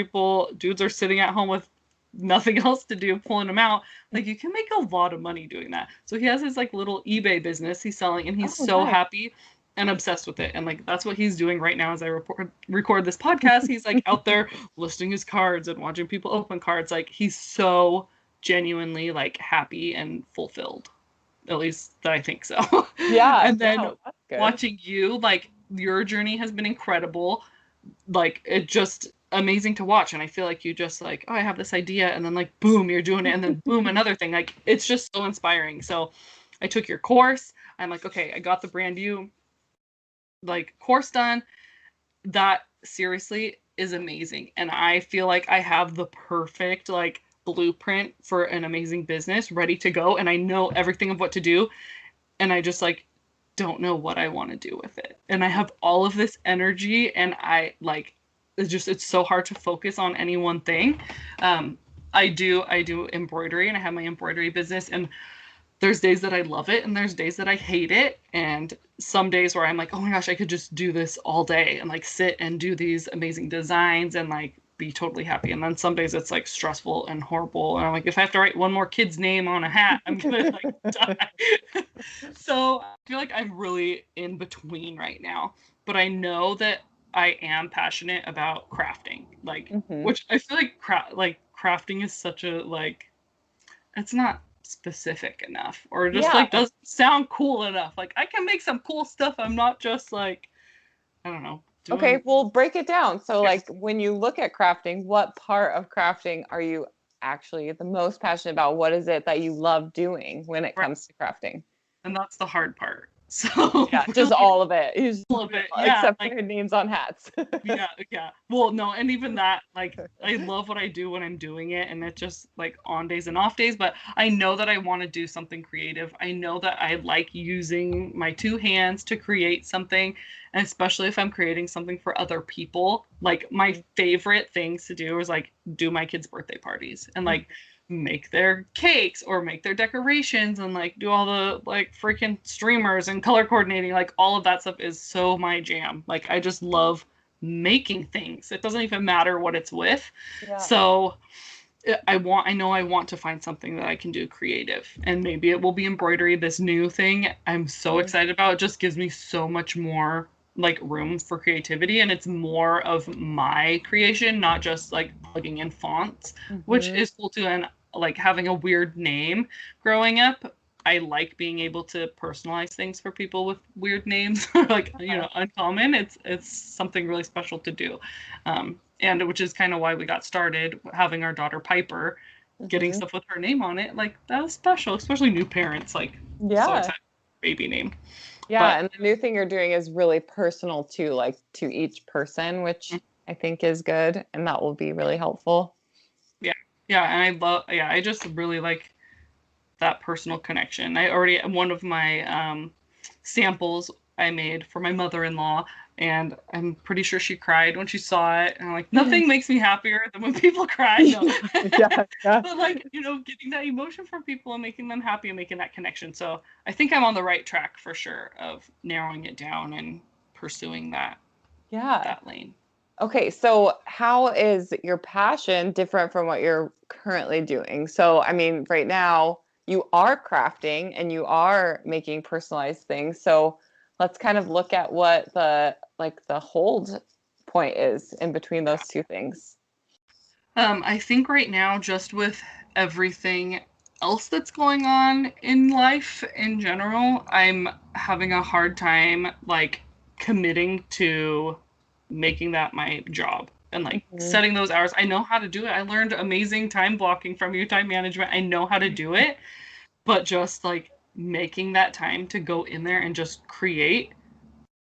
dudes are sitting at home with nothing else to do, pulling them out, like you can make a lot of money doing that. So he has his like little eBay business he's selling, and he's Oh, so nice. happy and obsessed with it. And like that's what he's doing right now as I record this podcast. He's like out there listing his cards and watching people open cards. Like he's so genuinely like happy and fulfilled. At least I think so. Yeah, And then no, that's good. watching you, like, your journey has been incredible. Like, it just amazing to watch. And I feel like you just like, oh, I have this idea, and then like boom, you're doing it, and then boom, another thing. Like, it's just so inspiring. So I took your course. I'm like, okay, I got the brand new like course done. That seriously is amazing. And I feel like I have the perfect like blueprint for an amazing business ready to go. And I know everything of what to do. And I just like don't know what I want to do with it. And I have all of this energy, and I like it's so hard to focus on any one thing. I do embroidery, and I have my embroidery business, and there's days that I love it and there's days that I hate it. And some days where I'm like, oh my gosh, I could just do this all day and like sit and do these amazing designs and like be totally happy. And then some days it's like stressful and horrible. And I'm like, if I have to write one more kid's name on a hat, I'm gonna like die. So I feel like I'm really in between right now. But I know that I am passionate about crafting. Like, which I feel like crafting is such a like it's not specific enough, or just Yeah. like doesn't sound cool enough. Like, I can make some cool stuff. I'm not just like, I don't know, Okay, doing well, break it down. So, like, when you look at crafting, what part of crafting are you actually the most passionate about? What is it that you love doing when it right. comes to crafting? And that's the hard part. So Yeah, just really all of it. You just a do little it bit, all, yeah, except like for names on hats. yeah. Well, no, and even that, like, I love what I do when I'm doing it, and it's just like on days and off days, but I know that I want to do something creative. I know that I like using my two hands to create something, and especially if I'm creating something for other people. Like, my favorite things to do is like do my kids' birthday parties and like make their cakes or make their decorations and like do all the like freaking streamers and color coordinating. Like, all of that stuff is so my jam. Like, I just love making things. It doesn't even matter what it's with. Yeah. So I know I want to find something that I can do creative, and maybe it will be embroidery, this new thing I'm so excited about. It just gives me so much more like room for creativity, and it's more of my creation, not just like plugging in fonts, which is cool too. And like having a weird name growing up, I like being able to personalize things for people with weird names, like, uncommon. It's something really special to do. And which is kind of why we got started having our daughter Piper, getting stuff with her name on it. Like, that was special, especially new parents. Like, so Yeah. excited baby name. Yeah, and the new thing you're doing is really personal too, like to each person, which I think is good, and that will be really helpful. Yeah, and I just really like that personal connection. One of my samples I made for my mother-in-law, and I'm pretty sure she cried when she saw it. And I'm like, nothing makes me happier than when people cry. No. Yeah. But like, getting that emotion from people and making them happy and making that connection. So I think I'm on the right track for sure of narrowing it down and pursuing that lane. Okay, so how is your passion different from what you're currently doing? So, I mean, right now you are crafting and you are making personalized things. So, let's kind of look at what the hold point is in between those two things. I think right now, just with everything else that's going on in life in general, I'm having a hard time like committing to making that my job and like setting those hours. I know how to do it. I learned amazing time blocking from you, time management. I know how to do it, but just like making that time to go in there and just create,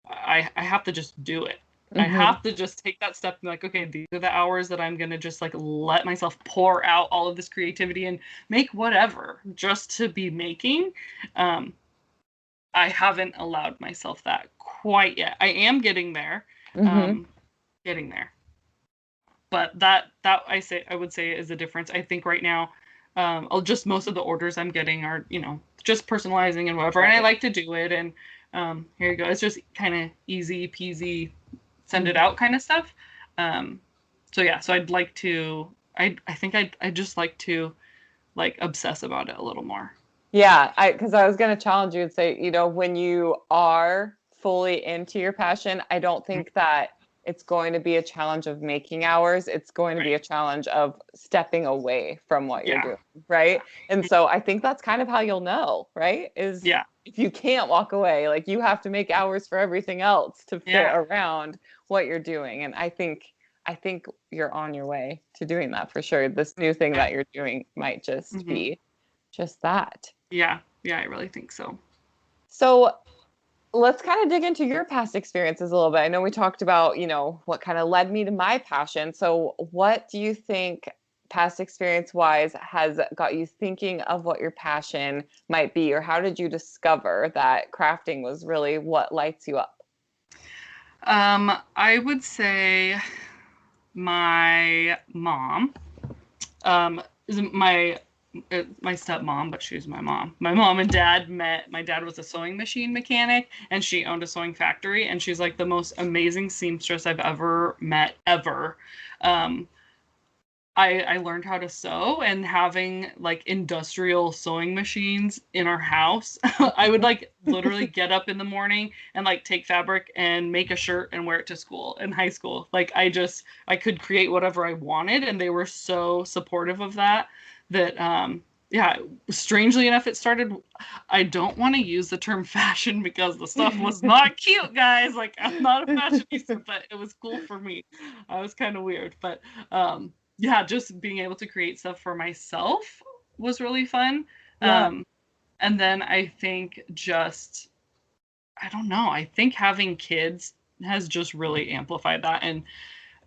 I have to just do it. I have to just take that step and be like, okay, these are the hours that I'm going to just like let myself pour out all of this creativity and make whatever just to be making. I haven't allowed myself that quite yet. I am getting there. Getting there. But that I would say is the difference. I think right now, just most of the orders I'm getting are, just personalizing and whatever. And I like to do it. And here you go. It's just kind of easy peasy, send it out kind of stuff. So yeah, so I'd like to, I think I'd just like to like obsess about it a little more. Yeah, because I was going to challenge you and say, when you are fully into your passion, I don't think that it's going to be a challenge of making hours. It's going to be a challenge of stepping away from what you're doing, right? And so I think that's kind of how you'll know, right? Is if you can't walk away, like you have to make hours for everything else to fit around what you're doing. And I think you're on your way to doing that for sure. This new thing that you're doing might just be just that. Yeah, I really think so. So let's kind of dig into your past experiences a little bit. I know we talked about, what kind of led me to my passion. So what do you think past experience wise has got you thinking of what your passion might be, or how did you discover that crafting was really what lights you up? I would say my mom, is my stepmom, but she's my mom. My mom and dad met. My dad was a sewing machine mechanic, and she owned a sewing factory, and she's like the most amazing seamstress I've ever met, ever. I learned how to sew, and having like industrial sewing machines in our house, I would like literally get up in the morning and like take fabric and make a shirt and wear it to school in high school. Like I could create whatever I wanted, and they were so supportive of that strangely enough, it started. I don't want to use the term fashion because the stuff was not cute, guys. Like I'm not a fashionista, but it was cool for me. I was kind of weird, but just being able to create stuff for myself was really fun. And then I think I don't know. I think having kids has just really amplified that, and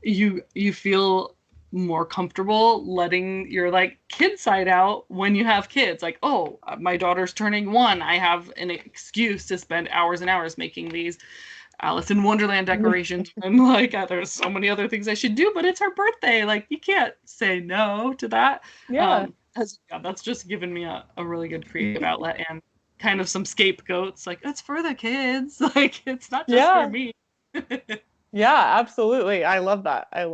you feel more comfortable letting your like kid side out when you have kids. Like, oh, my daughter's turning 1. I have an excuse to spend hours and hours making these Alice in Wonderland decorations, and like there's so many other things I should do, but it's her birthday. Like you can't say no to that. That's just given me a really good creative outlet and kind of some scapegoats. Like it's for the kids. Like it's not just for me. Yeah, absolutely. I love that. I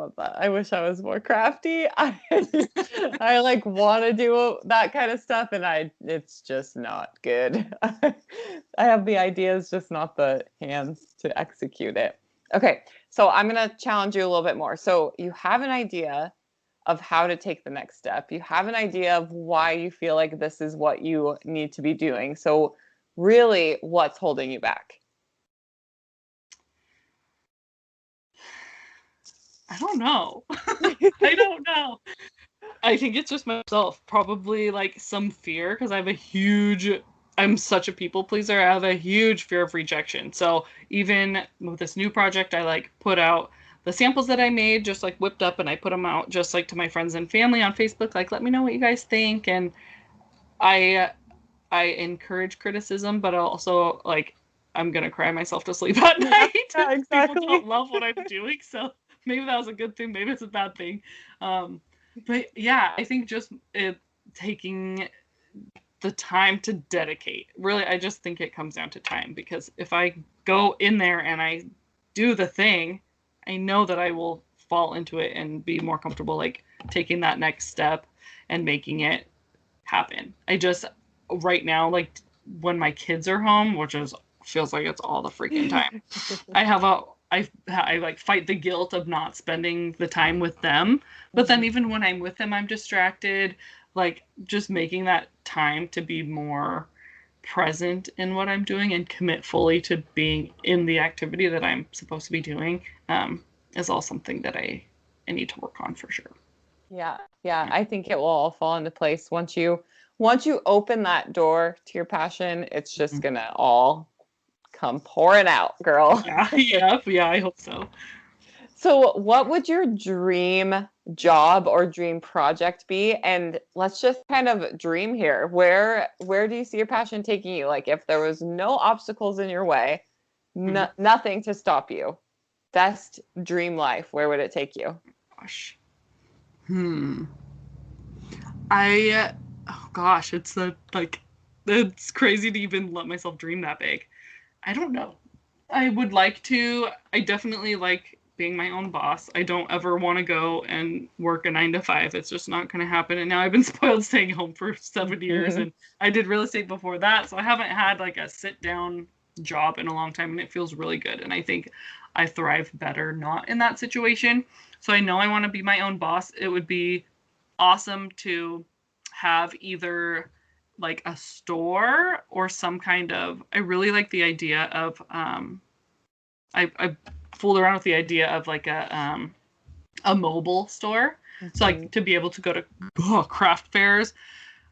wish I was more crafty. I like want to do that kind of stuff, and it's just not good. I have the ideas, just not the hands to execute it. Okay, so I'm going to challenge you a little bit more. So you have an idea of how to take the next step. You have an idea of why you feel like this is what you need to be doing. So really, what's holding you back? I don't know. I don't know. I think it's just myself. Probably like some fear, because I'm such a people pleaser. I have a huge fear of rejection. So even with this new project, I like put out the samples that I made, just like whipped up, and I put them out just like to my friends and family on Facebook. Like, let me know what you guys think. And I encourage criticism, but also like I'm gonna cry myself to sleep at night. Yeah, exactly. People don't love what I'm doing, so maybe that was a good thing, maybe it's a bad thing. But yeah, I think just taking the time to dedicate. Really, I just think it comes down to time, because if I go in there and I do the thing, I know that I will fall into it and be more comfortable like taking that next step and making it happen. Right now, like when my kids are home, which feels like it's all the freaking time, I like fight the guilt of not spending the time with them. But then even when I'm with them, I'm distracted. Like just making that time to be more present in what I'm doing and commit fully to being in the activity that I'm supposed to be doing is all something that I need to work on for sure. Yeah. I think it will all fall into place once you open that door to your passion. It's just gonna all come pouring out, girl. Yeah, I hope so. So what would your dream job or dream project be? And let's just kind of dream here. Where do you see your passion taking you? Like if there was no obstacles in your way, nothing to stop you, best dream life, where would it take you? Gosh. It's crazy to even let myself dream that big. I don't know. I definitely like being my own boss. I don't ever want to go and work a 9-to-5. It's just not going to happen. And now I've been spoiled staying home for 7 years, and I did real estate before that. So I haven't had like a sit down job in a long time, and it feels really good. And I think I thrive better not in that situation. So I know I want to be my own boss. It would be awesome to have either like a store or some kind of, I really like the idea of I fooled around with the idea of like a mobile store. So like to be able to go to craft fairs.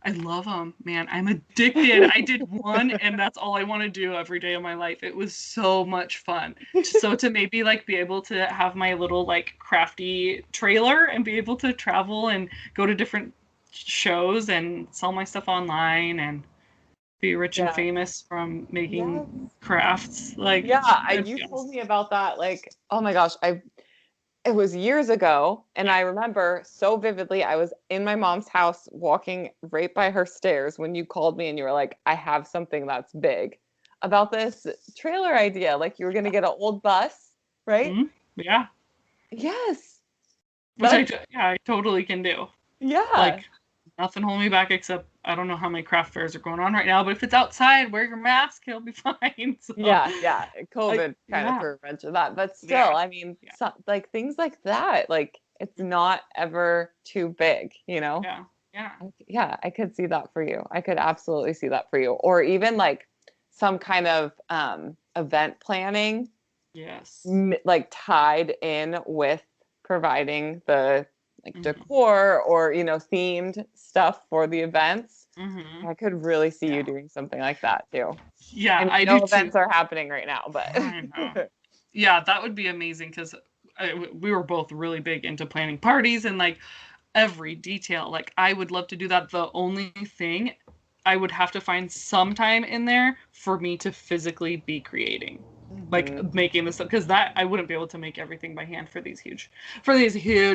I love them, man. I'm addicted. I did one and that's all I want to do every day of my life. It was so much fun. So to maybe like be able to have my little like crafty trailer and be able to travel and go to different shows and sell my stuff online and be rich and famous from making crafts. Like, you told me about that. Like, oh my gosh, it was years ago, and I remember so vividly. I was in my mom's house walking right by her stairs when you called me and you were like, I have something that's big about this trailer idea. Like you were going to get an old bus, right? Mm-hmm. Yeah. Yes. Which I totally can do. Yeah. Like nothing holding me back except I don't know how many craft fairs are going on right now, but if it's outside, wear your mask, you'll be fine. So, yeah. COVID kind of threw a wrench of that. But still, I mean, like things like that, like it's not ever too big, you know? Yeah, I could see that for you. I could absolutely see that for you. Or even like some kind of event planning. Yes. Like tied in with providing the like decor or, you know, themed stuff for the events. I could really see you doing something like that too. Yeah, and I do events too. are happening right now, but I know. Yeah, that would be amazing because we were both really big into planning parties and like every detail. Like I would love to do that. The only thing I would have to find some time in there for me to physically be creating. Like making this up because that I wouldn't be able to make everything by hand for these huge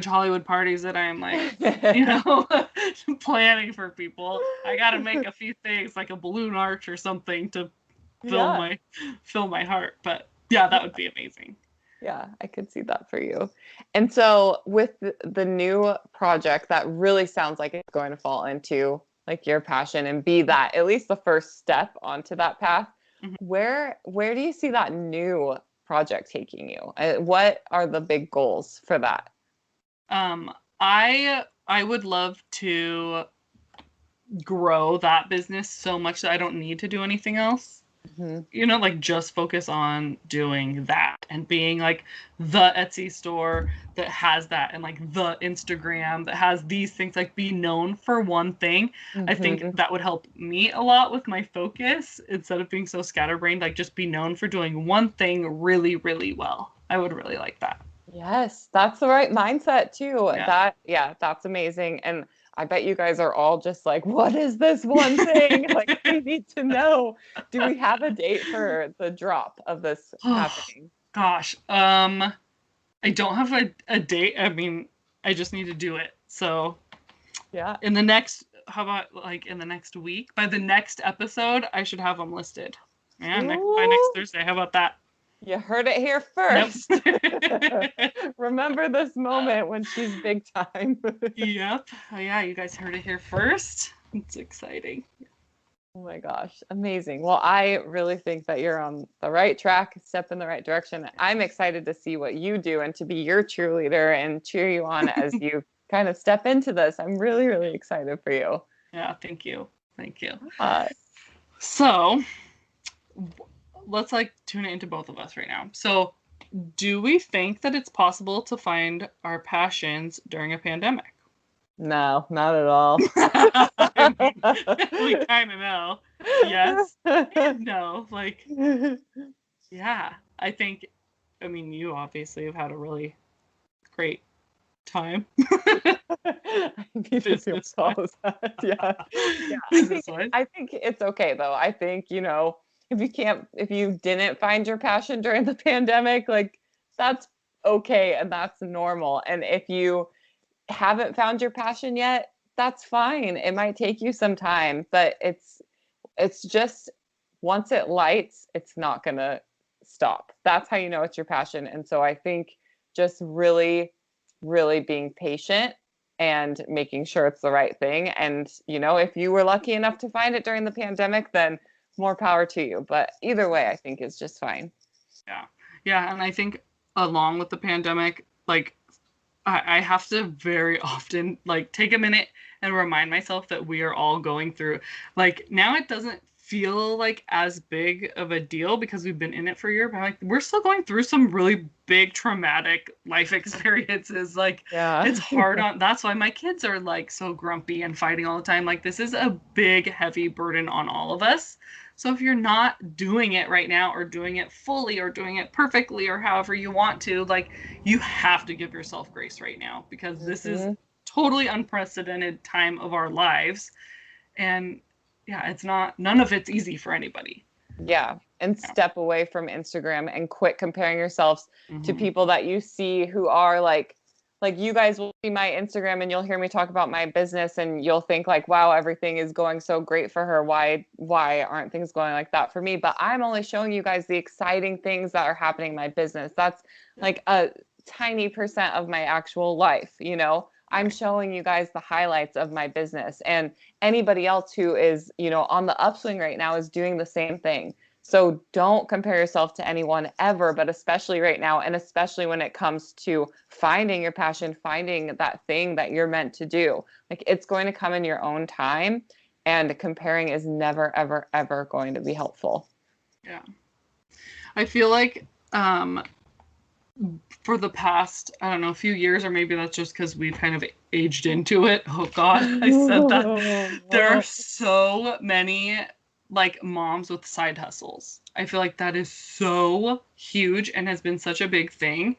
Hollywood parties that I'm like planning for people. I gotta make a few things like a balloon arch or something to fill my heart. But yeah, that would be amazing. Yeah, I could see that for you. And so with the new project that really sounds like it's going to fall into like your passion and be that at least the first step onto that path. Where do you see that new project taking you? What are the big goals for that? I would love to grow that business so much that I don't need to do anything else. You know, like just focus on doing that and being like the Etsy store that has that and like the Instagram that has these things, like be known for one thing. I think that would help me a lot with my focus instead of being so scatterbrained, like just be known for doing one thing really, really well. I would really like that. Yes, that's the right mindset too. That's amazing. And I bet you guys are all just like, what is this one thing? Like, we need to know. Do we have a date for the drop of this happening? Gosh, I don't have a date. I mean, I just need to do it. So, in the next, how about like in the next week? By the next episode, I should have them listed. Yeah, by next Thursday. How about that? You heard it here first. Remember this moment when she's big time. Yep. Oh, yeah, you guys heard it here first. It's exciting. Oh my gosh, amazing. Well, I really think that you're on the right track, step in the right direction. I'm excited to see what you do and to be your cheerleader and cheer you on as you kind of step into this. I'm really, really excited for you. Yeah, thank you. Thank you. So let's like tune it into both of us right now. So do we think that it's possible to find our passions during a pandemic? No, not at all. We kind of know. Yes. No, like, yeah, I think, I mean, you obviously have had a really great time. I need to feel yeah. I think it's okay though. I think, you know, if you didn't find your passion during the pandemic, like that's okay and that's normal. And if you haven't found your passion yet, that's fine. It might take you some time, but it's just once it lights, it's not gonna stop. That's how you know it's your passion. And so I think just really, really being patient and making sure it's the right thing. And, you know, if you were lucky enough to find it during the pandemic, then more power to you. But either way, I think is just fine. Yeah. And I think along with the pandemic, like I have to very often like take a minute and remind myself that we are all going through, like, now it doesn't feel like as big of a deal because we've been in it for a year, but like we're still going through some really big traumatic life experiences. Like Yeah. it's hard on, that's why my kids are like so grumpy and fighting all the time. Like this is a big heavy burden on all of us. So if you're not doing it right now or doing it fully or doing it perfectly or however you want to, like you have to give yourself grace right now because this is Mhm. totally unprecedented time of our lives. And yeah, it's not, none of it's easy for anybody. Yeah. And Yeah. step away from Instagram and quit comparing yourselves to Mm-hmm. people that you see who are like you guys will see my Instagram and you'll hear me talk about my business and you'll think like, wow, everything is going so great for her. Why aren't things going like that for me? But I'm only showing you guys the exciting things that are happening in my business. That's like a tiny percent of my actual life, you know? I'm Right. showing you guys the highlights of my business. And anybody else who is, you know, on the upswing right now is doing the same thing. So don't compare yourself to anyone ever, but especially right now, and especially when it comes to finding your passion, finding that thing that you're meant to do. Like it's going to come in your own time, and comparing is never, ever, ever going to be helpful. Yeah. I feel like for the past, I don't know, a few years, or maybe that's just because we've kind of aged into it. Oh God, I said that. There are so many like moms with side hustles. I feel like that is so huge and has been such a big thing.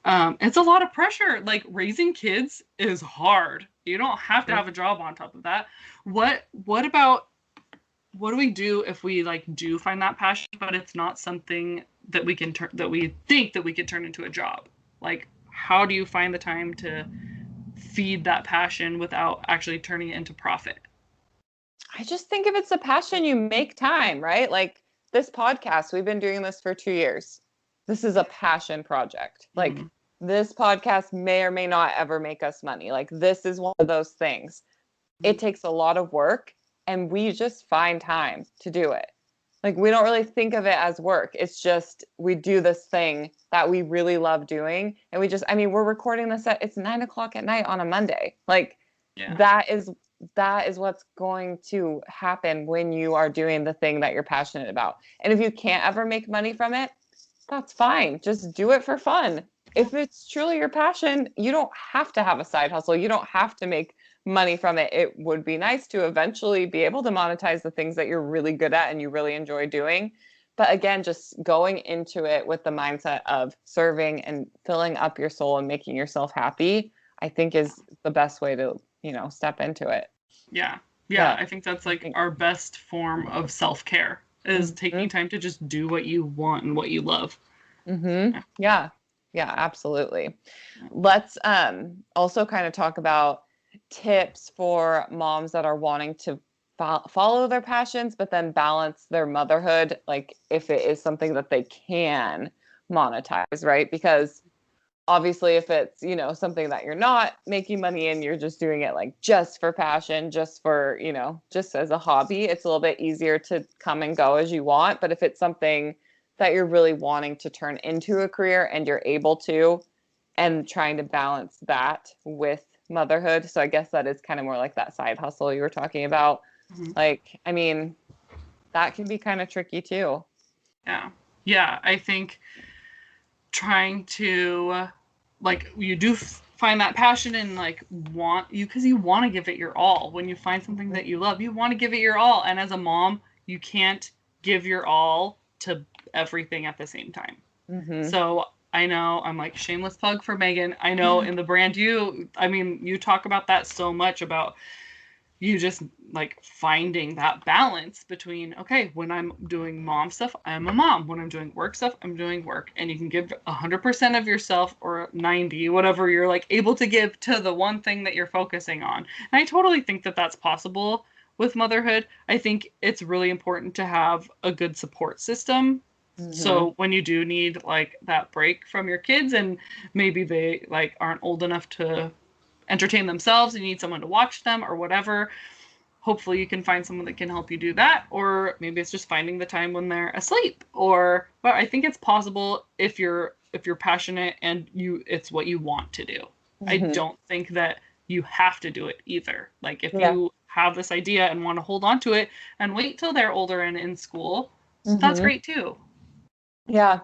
It's a lot of pressure. Like raising kids is hard. You don't have to have a job on top of that. What about, what do we do if we like do find that passion, but it's not something that we can turn, that we think that we could turn into a job? Like, how do you find the time to feed that passion without actually turning it into profit? I just think if it's a passion, you make time, right? Like this podcast, we've been doing this for 2 years. This is a passion project. Mm-hmm. Like this podcast may or may not ever make us money. Like this is one of those things. It takes a lot of work and we just find time to do it. Like we don't really think of it as work. It's just we do this thing that we really love doing. And we just, I mean, we're recording this at it's 9 o'clock at night on a Monday. Like Yeah. that is what's going to happen when you are doing the thing that you're passionate about. And if you can't ever make money from it, that's fine. Just do it for fun. If it's truly your passion, you don't have to have a side hustle. You don't have to make money from it. It would be nice to eventually be able to monetize the things that you're really good at and you really enjoy doing. But again, just going into it with the mindset of serving and filling up your soul and making yourself happy, I think is the best way to, step into it. Yeah. Yeah. Yeah. I think that's I like think. our best form of self-care is taking Mhm. time to just do what you want and what you love. Mhm. Yeah. Yeah. Yeah, absolutely. Let's also kind of talk about tips for moms that are wanting to follow their passions, but then balance their motherhood, like if it is something that they can monetize, right? Because obviously if it's, something that you're not making money in, you're just doing it like just for passion, just for, just as a hobby, it's a little bit easier to come and go as you want. But if it's something that you're really wanting to turn into a career and you're able to, and trying to balance that with motherhood. So I guess that is kind of more like that side hustle you were talking about. Mhm. Like, I mean, that can be kind of tricky too. Yeah. Yeah. I think trying to, like, you do find that passion and like want you, because you want to give it your all. When you find something that you love, you want to give it your all. And as a mom, you can't give your all to everything at the same time. Mm-hmm. So I know, I'm like, shameless plug for Megan. I know in the brand I mean, you talk about that so much about you just like finding that balance between, okay, when I'm doing mom stuff, I'm a mom. When I'm doing work stuff, I'm doing work. And you can give 100% of yourself, or 90, whatever you're like able to give to the one thing that you're focusing on. And I totally think that that's possible with motherhood. I think it's really important to have a good support system. Mm-hmm. So when you do need like that break from your kids and maybe they like aren't old enough to entertain themselves and you need someone to watch them or whatever, hopefully you can find someone that can help you do that. Or maybe it's just finding the time when they're asleep. Or, well, I think it's possible if you're if you're passionate and it's what you want to do. I Mhm. don't think that you have to do it either. Like if Yeah. you have this idea and want to hold on to it and wait till they're older and in school, that's Mhm. great too. Yeah.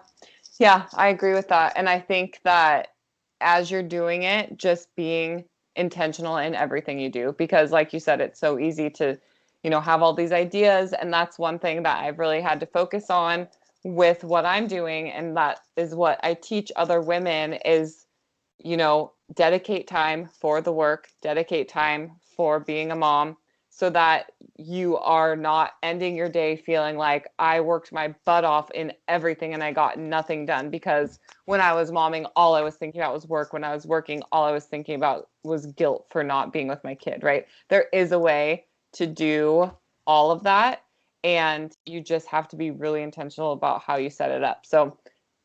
Yeah, I agree with that. And I think that as you're doing it, just being intentional in everything you do, because like you said, it's so easy to, have all these ideas. And that's one thing that I've really had to focus on with what I'm doing. And that is what I teach other women is, dedicate time for the work, dedicate time for being a mom so that you are not ending your day feeling like I worked my butt off in everything and I got nothing done. Because when I was momming, all I was thinking about was work. When I was working, all I was thinking about was guilt for not being with my kid, right? There is a way to do all of that. And you just have to be really intentional about how you set it up. So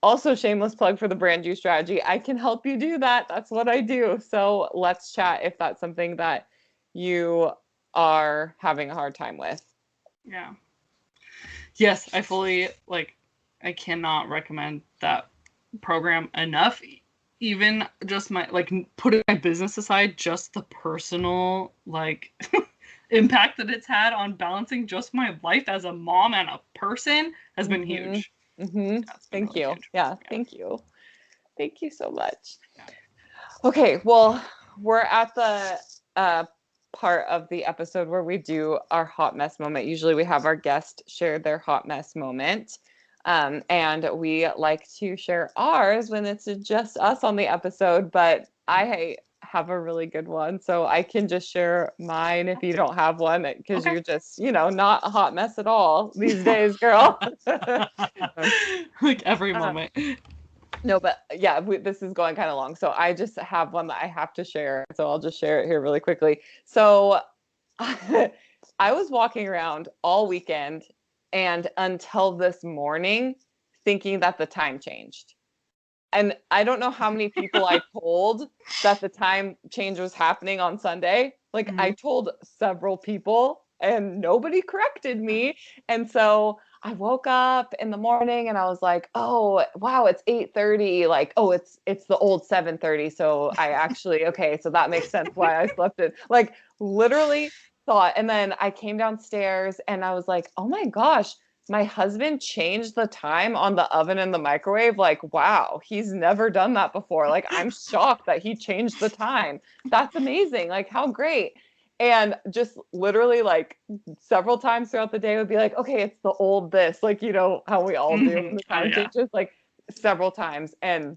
also, shameless plug for the brand new strategy. I can help you do that. That's what I do. So let's chat if that's something that you are having a hard time with. Yeah. Yes, I fully I cannot recommend that program enough. Even just putting my business aside, just the personal impact that it's had on balancing just my life as a mom and a person has been Mm-hmm. huge. Mm-hmm. Yeah, it's been Thank really you. huge. Yeah, Yeah. thank you. Thank you so much. Yeah. Okay, well, we're at the part of the episode where we do our hot mess moment. Usually we have our guest share their hot mess moment. And we like to share ours when it's just us on the episode, but I have a really good one. So I can just share mine if you don't have one, because Okay. you're just, not a hot mess at all these days, girl. Like every Uh, moment. no, but yeah, this is going kind of long. So I just have one that I have to share. So I'll just share it here really quickly. So I was walking around all weekend and until this morning thinking that the time changed. And I don't know how many people I told that the time change was happening on Sunday. Like I Mhm. told several people and nobody corrected me. And so I woke up in the morning and I was like, "Oh, wow, it's 8:30. Like, oh, it's the old 7:30. So I actually okay, so that makes sense why I slept in." Like literally thought. And then I came downstairs and I was like, "Oh my gosh, my husband changed the time on the oven and the microwave. Like, wow, he's never done that before. Like, I'm shocked that he changed the time. That's amazing. Like, how great." And just literally, like, several times throughout the day would be like, okay, it's the old this, like, how we all do when Mhm. the Oh time yeah. changes, like, several times. And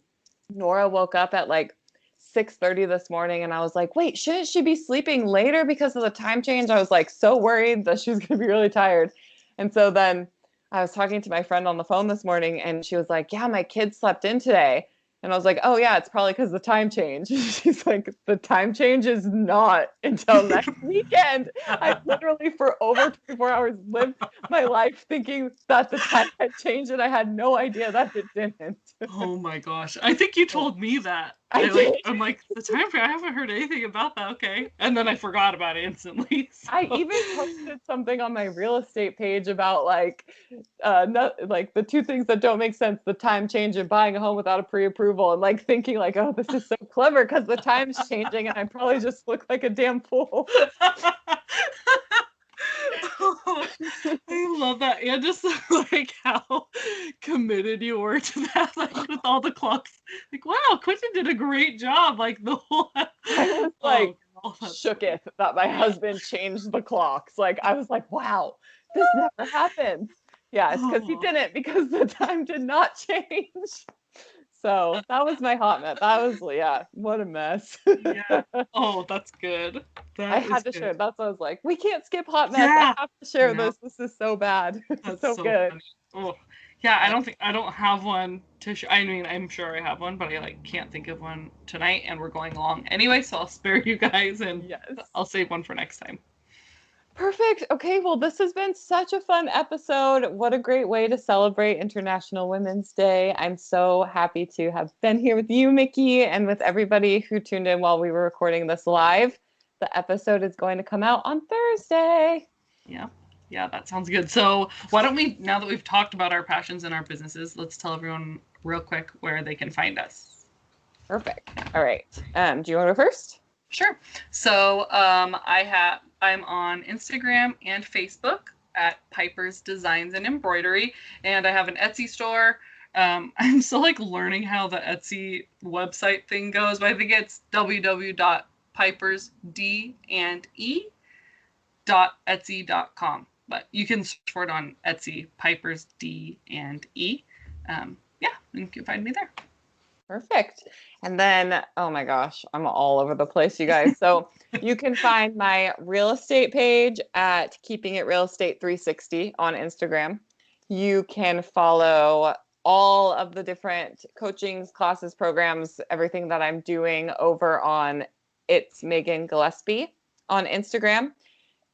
Nora woke up at like 6:30 this morning and I was like, wait, shouldn't she be sleeping later because of the time change? I was like so worried that she was going to be really tired. And so then I was talking to my friend on the phone this morning and she was like, yeah, my kid slept in today. And I was like, oh, yeah, it's probably because the time change. She's like, the time change is not until next weekend. I literally, for over 24 hours, lived my life thinking that the time had changed and I had no idea that it didn't. Oh my gosh. I think you told me that. I did. I'm like, the time frame, I haven't heard anything about that. Okay. And then I forgot about it instantly. I So even posted something on my real estate page about like the two things that don't make sense, the time change and buying a home without a pre-approval, and like thinking like, oh, this is so clever because the time's changing and I probably just look like a damn fool. Oh, I love that. And just like how committed you were to that, like with all the clocks. Like, wow, Quentin did a great job. Like the whole I was oh, like girl, that's so shooketh that my yeah. husband changed the clocks. Like I was like, wow, this never happens. Yeah, it's because he Oh. didn't, because the time did not change. So that was my hot mess. That was, yeah, what a mess. Yeah. Oh, that's good. I That is had to good. share. That's what I was like, we can't skip hot mess. I Yeah. have to I share know. this. This is so bad. It's That's so so good. funny. Oh. Yeah, Yeah. I don't have one to I mean, I'm sure I have one, but I can't think of one tonight and we're going long anyway, so I'll spare you guys and Yes. I'll save one for next time. Perfect. Okay, well, this has been such a fun episode. What a great way to celebrate International Women's Day. I'm so happy to have been here with you, Mickey, and with everybody who tuned in while we were recording this live. The episode is going to come out on Thursday. Yeah. Yeah, that sounds good. So why don't we, now that we've talked about our passions and our businesses, let's tell everyone real quick where they can find us. Perfect. All right. Do you want to go first? Sure. So I'm on Instagram and Facebook at Piper's Designs and Embroidery, and I have an Etsy store. I'm still like learning how the Etsy website thing goes, but I think it's www.pipersdande.etsy.com. But you can search for it on Etsy, Piper's D and E. Yeah, you can find me there. Perfect. And then, oh my gosh, I'm all over the place, you guys. So you can find my real estate page at Keeping It Real Estate 360 on Instagram. You can follow all of the different coachings, classes, programs, everything that I'm doing over on It's Megan Gillespie on Instagram.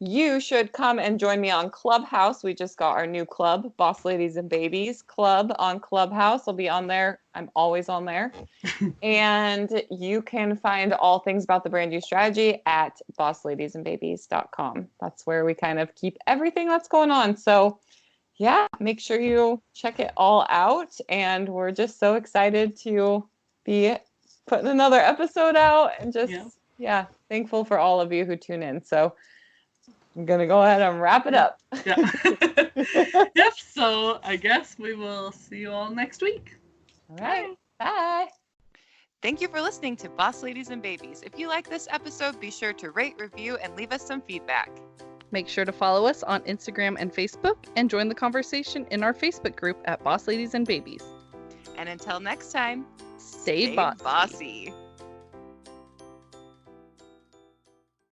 You should come and join me on Clubhouse. We just got our new club, Boss Ladies and Babies Club on Clubhouse. I'll be on there. I'm always on there. And you can find all things about the brand new strategy at bossladiesandbabies.com. That's where we kind of keep everything that's going on. So yeah, make sure you check it all out. And we're just so excited to be putting another episode out and just, yeah, thankful for all of you who tune in. So I'm going to go ahead and wrap it up. Yeah. Yep. So I guess we will see you all next week. All right. Bye. Thank you for listening to Boss Ladies and Babies. If you like this episode, be sure to rate, review, and leave us some feedback. Make sure to follow us on Instagram and Facebook and join the conversation in our Facebook group at Boss Ladies and Babies. And until next time, Stay bossy. bossy.